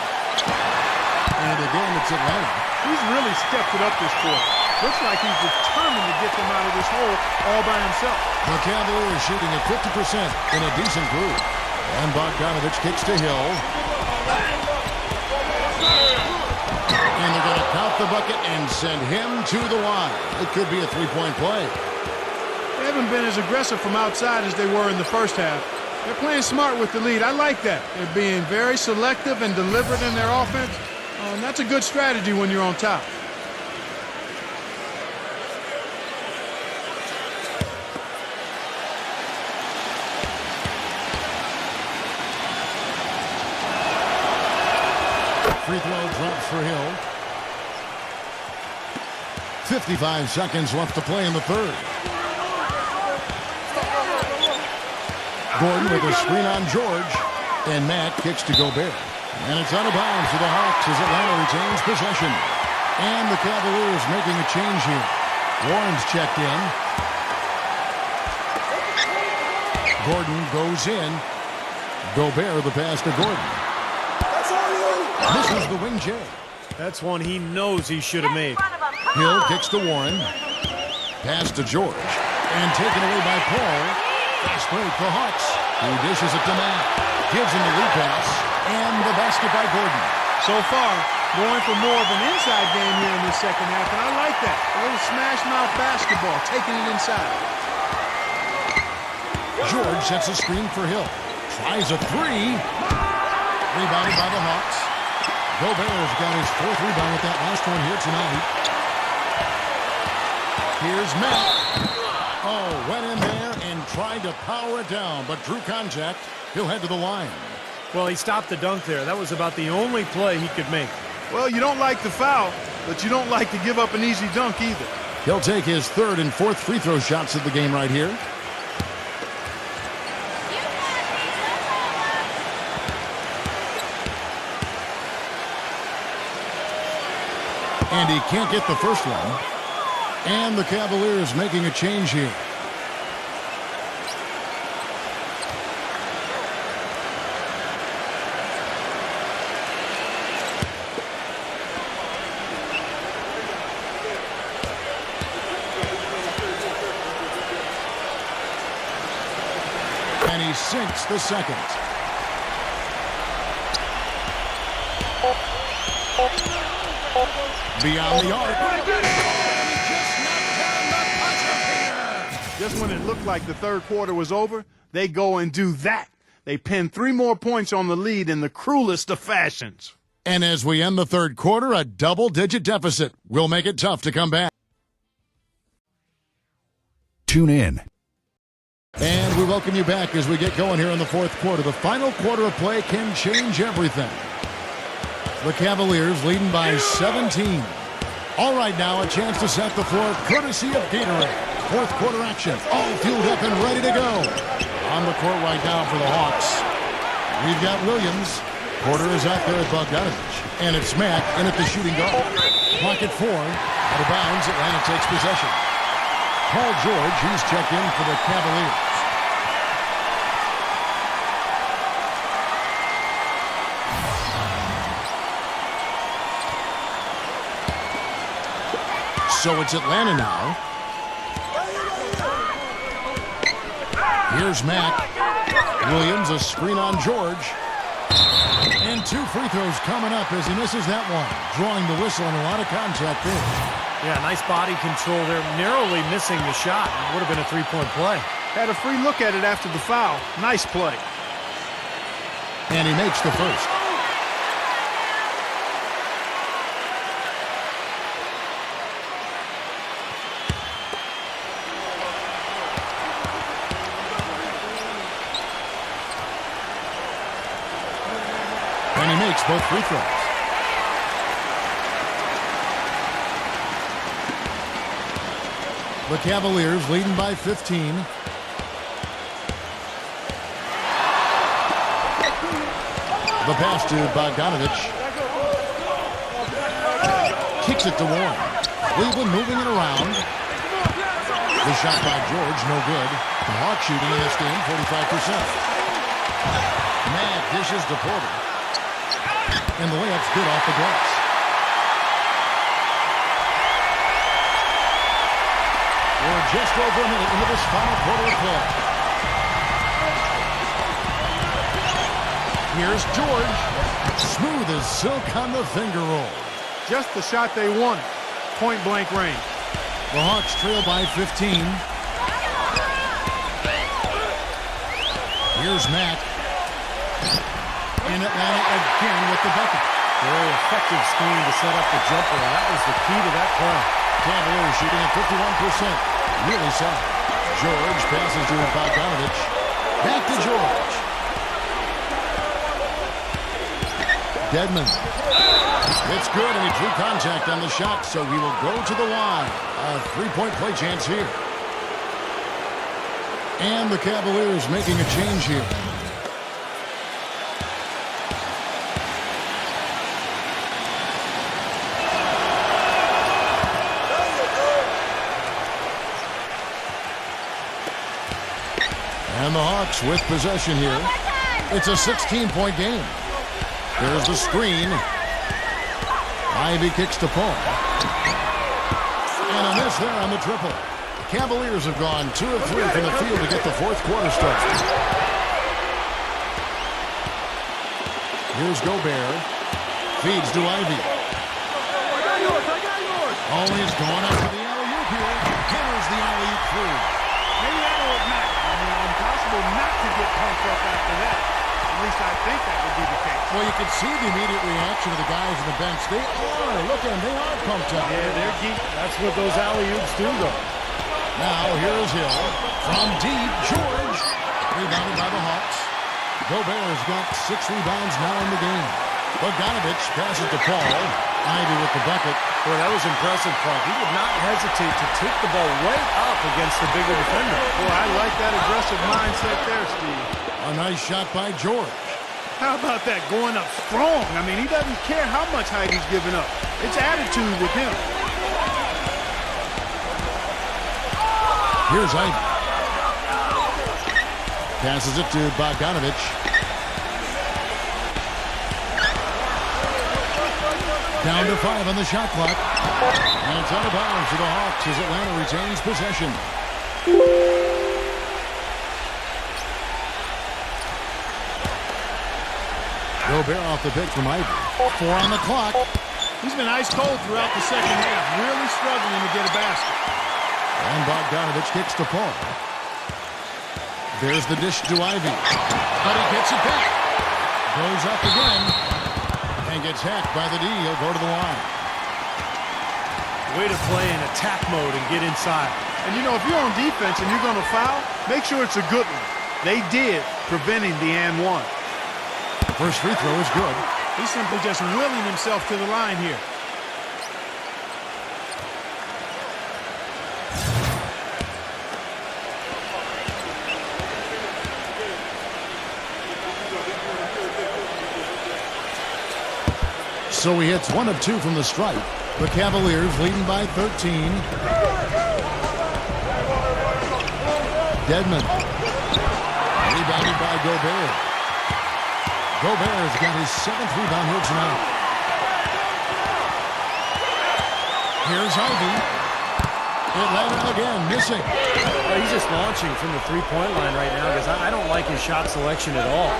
And again, it's Atlanta. He's really stepped it up this quarter. Looks like he's determined to get them out of this hole all by himself. The Cavaliers shooting at 50% in a decent group. And Bogdanovich kicks to Hill. And they're going to count the bucket and send him to the line. It could be a three-point play. They haven't been as aggressive from outside as they were in the first half. They're playing smart with the lead. I like that. They're being very selective and deliberate in their offense. And that's a good strategy when you're on top. Free throw drops for Hill. 55 seconds left to play in the third. Gordon with a screen on George. And Matt kicks to Gobert. And it's out of bounds to the Hawks as Atlanta retains possession. And the Cavaliers making a change here. Warren's checked in. Gordon goes in. Gobert the pass to Gordon. This is the wing J. That's one he knows he should have made. Hill kicks to Warren. Pass to George. And taken away by Paul. Fast break for Hawks. Who dishes it to Matt. Gives him the lead pass. And the basket by Gordon. So far, going for more of an inside game here in the second half, and I like that. A little smash mouth basketball, taking it inside. George sets a screen for Hill. Tries a three. Rebounded by the Hawks. Gobert's got his fourth rebound with that last one here tonight. Here's Matt. Oh, went in there and tried to power it down, but drew contact. He'll head to the line. Well, he stopped the dunk there. That was about the only play he could make. Well, you don't like the foul, but you don't like to give up an easy dunk either. He'll take his third and fourth free throw shots of the game right here. And he can't get the first one. And the Cavaliers making a change here. And he sinks the second. Beyond the arc. Just when it looked like the third quarter was over, they go and do that. They pin 3 more points on the lead in the cruelest of fashions. And as we end the third quarter, a double-digit deficit will make it tough to come back. Tune in. And we welcome you back as we get going here in the fourth quarter. The final quarter of play can change everything. The Cavaliers leading by 17. All right, now a chance to set the floor courtesy of Gatorade. Fourth quarter action, all fueled up and ready to go. On the court right now for the Hawks. We've got Williams. Porter is out there at Bogdanovich. And it's Mack in at the shooting guard. Clock at 4. Out of bounds, Atlanta takes possession. Paul George, he's checked in for the Cavaliers. So it's Atlanta now. Here's Mack. Williams, a screen on George. And 2 free throws coming up as he misses that one. Drawing the whistle and a lot of contact there. Yeah, nice body control there. Narrowly missing the shot. It would have been a 3-point play. Had a free look at it after the foul. Nice play. And he makes the first. And he makes both free throws. The Cavaliers leading by 15. The pass to Bogdanovich. Kicks it to Warren. Cleveland moving it around. The shot by George, no good. The Hawks shooting in this game, 45%. Mad dishes to Porter. And the layup's good off the glass. We're just over a minute into this final quarter of play. Here's George. Smooth as silk on the finger roll. Just the shot they wanted. Point-blank range. The Hawks trail by 15. Here's Mack. And Atlanta again with the bucket. Very effective screen to set up the jumper, and that was the key to that play. Cavaliers shooting at 51%. Really solid. George passes to Bogdanovich. Back to George. Dedmon. It's good, and he drew contact on the shot, so he will go to the line. A three-point play chance here. And the Cavaliers making a change here. And the Hawks with possession here. It's a 16-point game. There's the screen. Ivy kicks to Paul. And a miss there on the triple. The Cavaliers have gone 2 of 3 from the field to get the fourth quarter started. Here's Gobert. Feeds to Ivy. Oh, he's going up to the alley-oop here. Hammers the alley-oop through. Maybe that won't matter. I mean, impossible not to get pumped up after that. At least I think that would be the case. Well, you can see the immediate reaction of the guys on the bench. They are. Look at them. They are pumped up. Yeah, they're geek. That's what those alley-oops do, though. Now, here's Hill. From deep, George. Rebounded by the Hawks. Gobert's got 6 rebounds now in the game. Bogdanovich passes to Paul. Ivy with the bucket. Boy, that was impressive, Clark. He did not hesitate to take the ball right up against the bigger defender. Boy, I like that aggressive mindset there, Steve. A nice shot by George. How about that, going up strong? I mean, he doesn't care how much height he's giving up. It's attitude with him. Here's Ivy. Passes it to Bogdanovich. Down to 5 on the shot clock. And it's out of bounds to the Hawks as Atlanta retains possession. Gobert off the pick from Ivy. 4 on the clock. He's been ice cold throughout the second half, really struggling to get a basket. And Bogdanovich kicks to Paul. There's the dish to Ivy. But he gets it back. Goes up again. And gets hacked by the D. He'll go to the line. Way to play in attack mode and get inside. And, you know, if you're on defense and you're going to foul, make sure it's a good one. They did, preventing the and one. The first free throw is good. He's simply just willing himself to the line here. So he hits 1 of 2 from the stripe. The Cavaliers leading by 13. Dedmon. Rebounded by Gobert. Gobert's got his 7th rebound here tonight. Here's Ivy. Atlanta again, missing. He's just launching from the three-point line right now because I don't like his shot selection at all.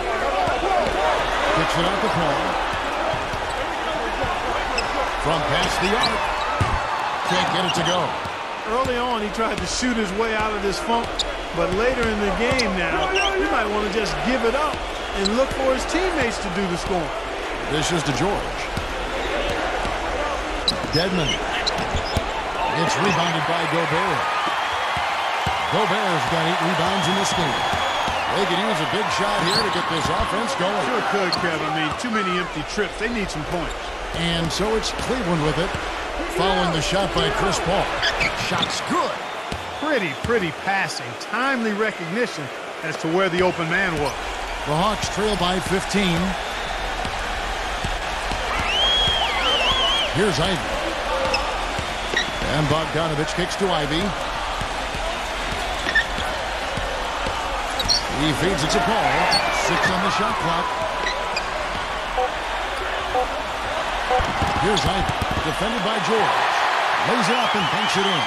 Kicks it out to Paul. From past the arc. Can't get it to go. Early on, he tried to shoot his way out of this funk, but later in the game now, he might want to just give it up and look for his teammates to do the scoring. This is to George. Dedmon. It's rebounded by Gobert. Gobert's got 8 rebounds in this game. They could use a big shot here to get this offense going. Sure could, Kevin. I mean, too many empty trips. They need some points. And so it's Cleveland with it, following the shot by Chris Paul. Shot's good. Pretty passing. Timely recognition as to where the open man was. The Hawks trail by 15. Here's Ivy. And Bogdanovich kicks to Ivy. He feeds it to Paul. 6 on the shot clock. Here's Ivy, defended by George. Lays it up and banks it in.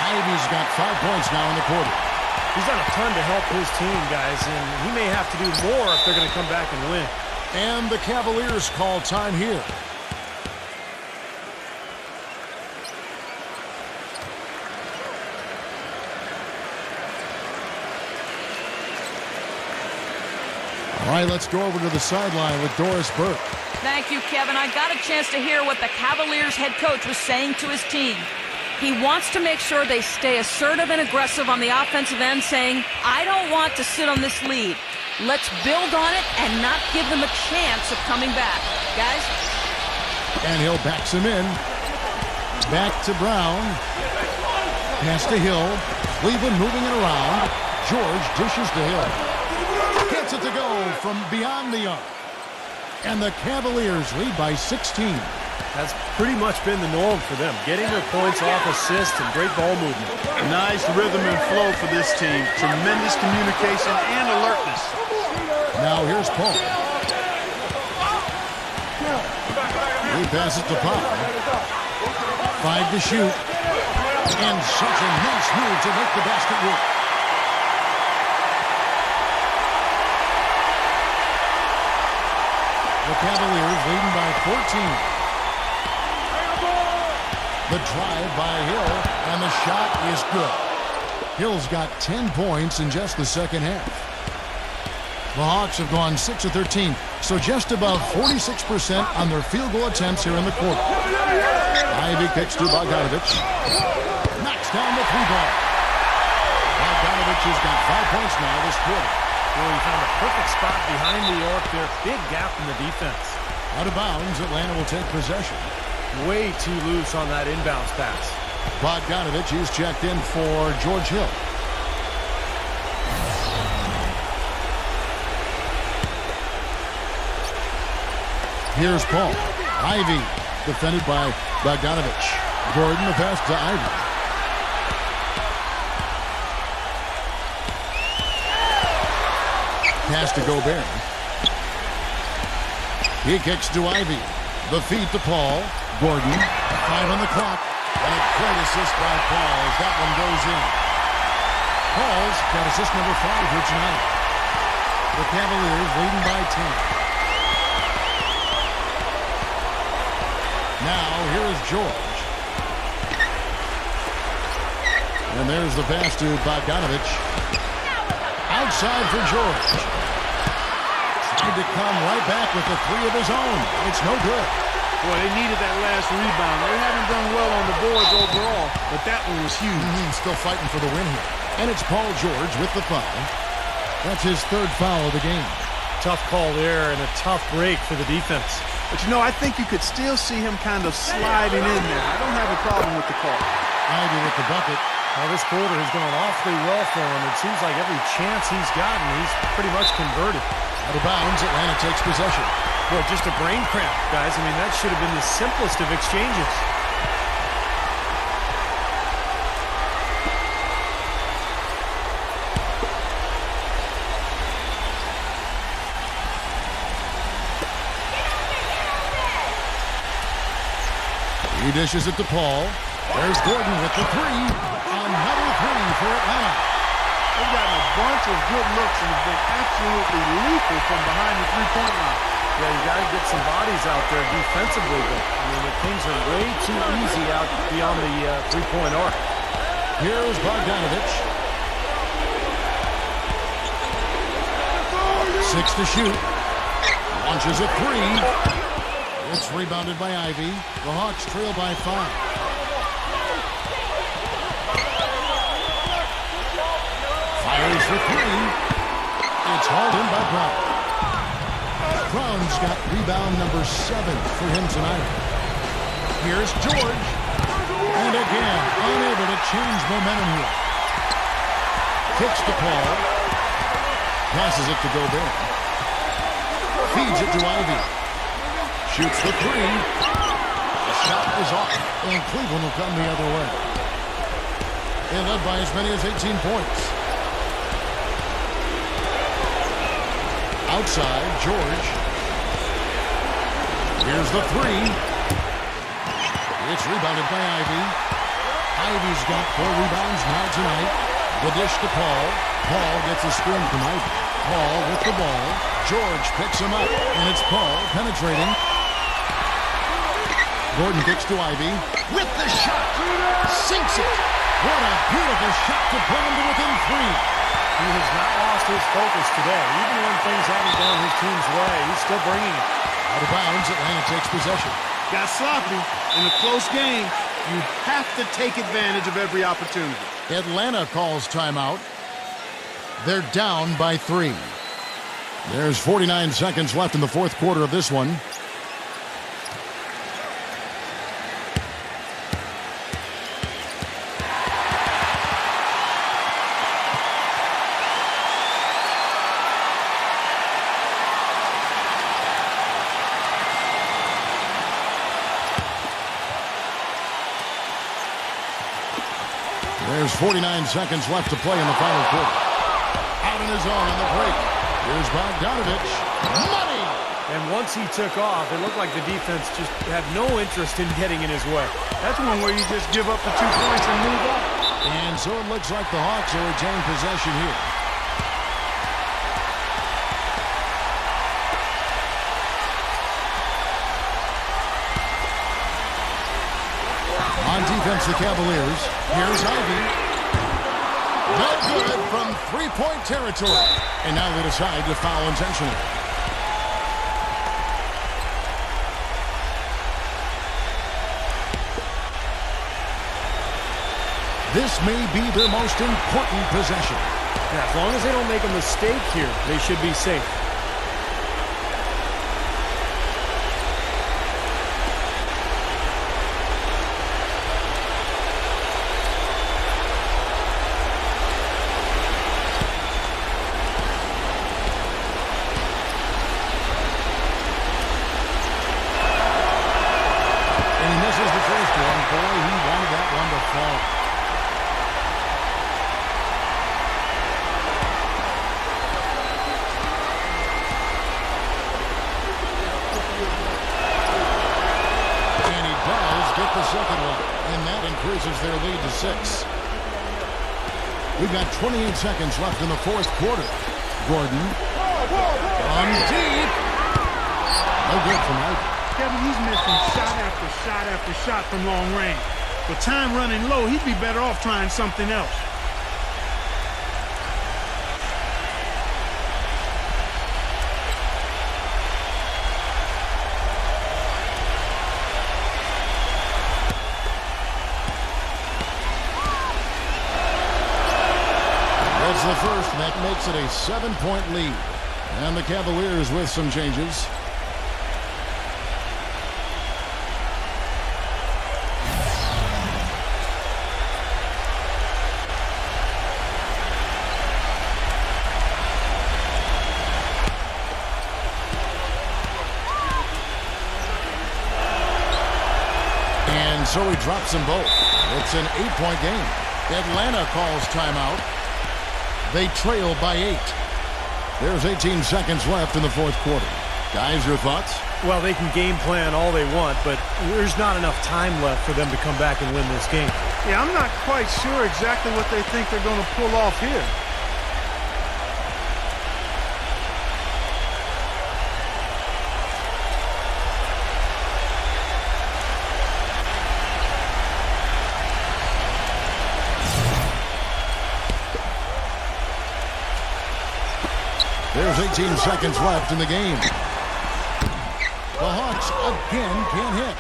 Ivy's got 5 points now in the quarter. He's done a ton to help his team, guys, and he may have to do more if they're going to come back and win. And the Cavaliers call time here. All right, let's go over to the sideline with Doris Burke. Thank you, Kevin. I got a chance to hear what the Cavaliers head coach was saying to his team. He wants to make sure they stay assertive and aggressive on the offensive end, saying, I don't want to sit on this lead. Let's build on it and not give them a chance of coming back. Guys? And Hill backs him in. Back to Brown. Pass to Hill. Cleveland moving it around. George dishes to Hill. Gets it to go from beyond the arc. And the Cavaliers lead by 16. That's pretty much been the norm for them, getting their points off assists and great ball movement. Nice rhythm and flow for this team. Tremendous communication and alertness. Now here's Paul. He passes to Paul. 5 to shoot. And such a nice move to make the basket work. The Cavaliers leading by 14. The drive by Hill, and the shot is good. Hill's got 10 points in just the second half. The Hawks have gone 6 of 13, so just above 46% on their field goal attempts here in the quarter. Ivy kicks to Bogdanovich. Knocks down the 3-ball. Bogdanovich has got 5 points now this quarter. Well, he found a perfect spot behind the arc there. Big gap in the defense. Out of bounds, Atlanta will take possession. Way too loose on that inbounds pass. Bogdanovich is checked in for George Hill. Here's Paul. Ivy, defended by Bogdanovich. Gordon, the pass to Ivy. Pass to Gobert. He kicks to Ivy. The feed to Paul. Gordon, 5 on the clock. And a great assist by Paul as that one goes in. Paul's got assist number 5 here tonight. The Cavaliers leading by 10. Now, here is George. And there's the pass to Bogdanovich. Outside for George. Tried to come right back with the 3 of his own. It's no good. Boy, they needed that last rebound. They haven't done well on the boards overall, but that one was huge. Still fighting for the win here. And it's Paul George with the foul. That's his 3rd foul of the game. Tough call there and a tough break for the defense. But, you know, I think you could still see him kind of sliding in there. I don't have a problem with the call. Ivy with the bucket. Well, this quarter has gone awfully well for him. It seems like every chance he's gotten, he's pretty much converted. Out of bounds, Atlanta takes possession. Boy, just a brain cramp, guys. I mean, that should have been the simplest of exchanges. He dishes it to Paul. There's Gordon with the 3. Another 3 for Atlanta. They've gotten a bunch of good looks and have been absolutely lethal from behind the 3-point line. Yeah, you got to get some bodies out there defensively, but I mean, things are way too easy out beyond the 3-point arc. Here's Bogdanovich. 6 to shoot. Launches a 3. It's rebounded by Ivy. The Hawks trail by 5. Fires for 3. It's hauled in by Brown. Brown's got rebound number 7 for him tonight. Here's George. And again, unable to change momentum here. Kicks to Paul. Passes it to Gobert. Feeds it to Ivy. Shoots the 3. The shot is off, and Cleveland will come the other way. They led by as many as 18 points. Outside, George. Here's the three. It's rebounded by Ivy. Ivy's got 4 rebounds now tonight. The dish to Paul. Paul gets a screen from Ivy. Paul with the ball. George picks him up, and it's Paul penetrating. Gordon kicks to Ivy. With the shot. Sinks it. What a beautiful shot to put him to within 3. He has not lost his focus today. Even when things haven't gone his team's way, he's still bringing it. Out of bounds, Atlanta takes possession. Got sloppy. In a close game, you have to take advantage of every opportunity. Atlanta calls timeout. They're down by 3. There's 49 seconds left in the fourth quarter of this one. There's 49 seconds left to play in the final quarter. Out in his own on the break. Here's Bogdanovich. Money! And once he took off, it looked like the defense just had no interest in getting in his way. That's one where you just give up the 2 points and move on. And so it looks like the Hawks will retain possession here. On defense, the Cavaliers. Here's Ivy. No good from 3-point territory. And now they decide to foul intentionally. This may be their most important possession. Yeah, as long as they don't make a mistake here, they should be safe. The second one, and that increases their lead to 6. We've got 28 seconds left in the fourth quarter. Gordon from deep. No good from Ivy. Kevin, he's missing shot after shot after shot from long range. With time running low, he'd be better off trying something else. The first, and that makes it a 7-point lead. And the Cavaliers with some changes. And so he drops them both. It's an 8-point game. Atlanta calls timeout. They trail by 8. There's 18 seconds left in the fourth quarter. Guys, your thoughts? Well, they can game plan all they want, but there's not enough time left for them to come back and win this game. Yeah, I'm not quite sure exactly what they think they're going to pull off here. There's 18 seconds left in the game. The Hawks again can't hit.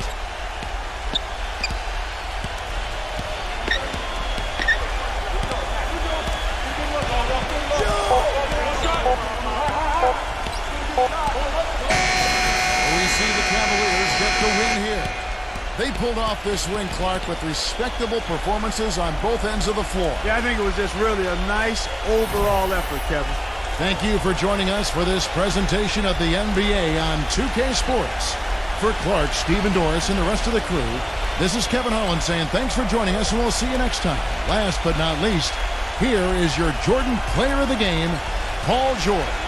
We see the Cavaliers get the win here. They pulled off this win, Clark, with respectable performances on both ends of the floor. Yeah, I think it was just really a nice overall effort, Kevin. Thank you for joining us for this presentation of the NBA on 2K Sports. For Clark, Stephen Doris, and the rest of the crew, this is Kevin Holland saying thanks for joining us, and we'll see you next time. Last but not least, here is your Jordan Player of the Game, Paul George.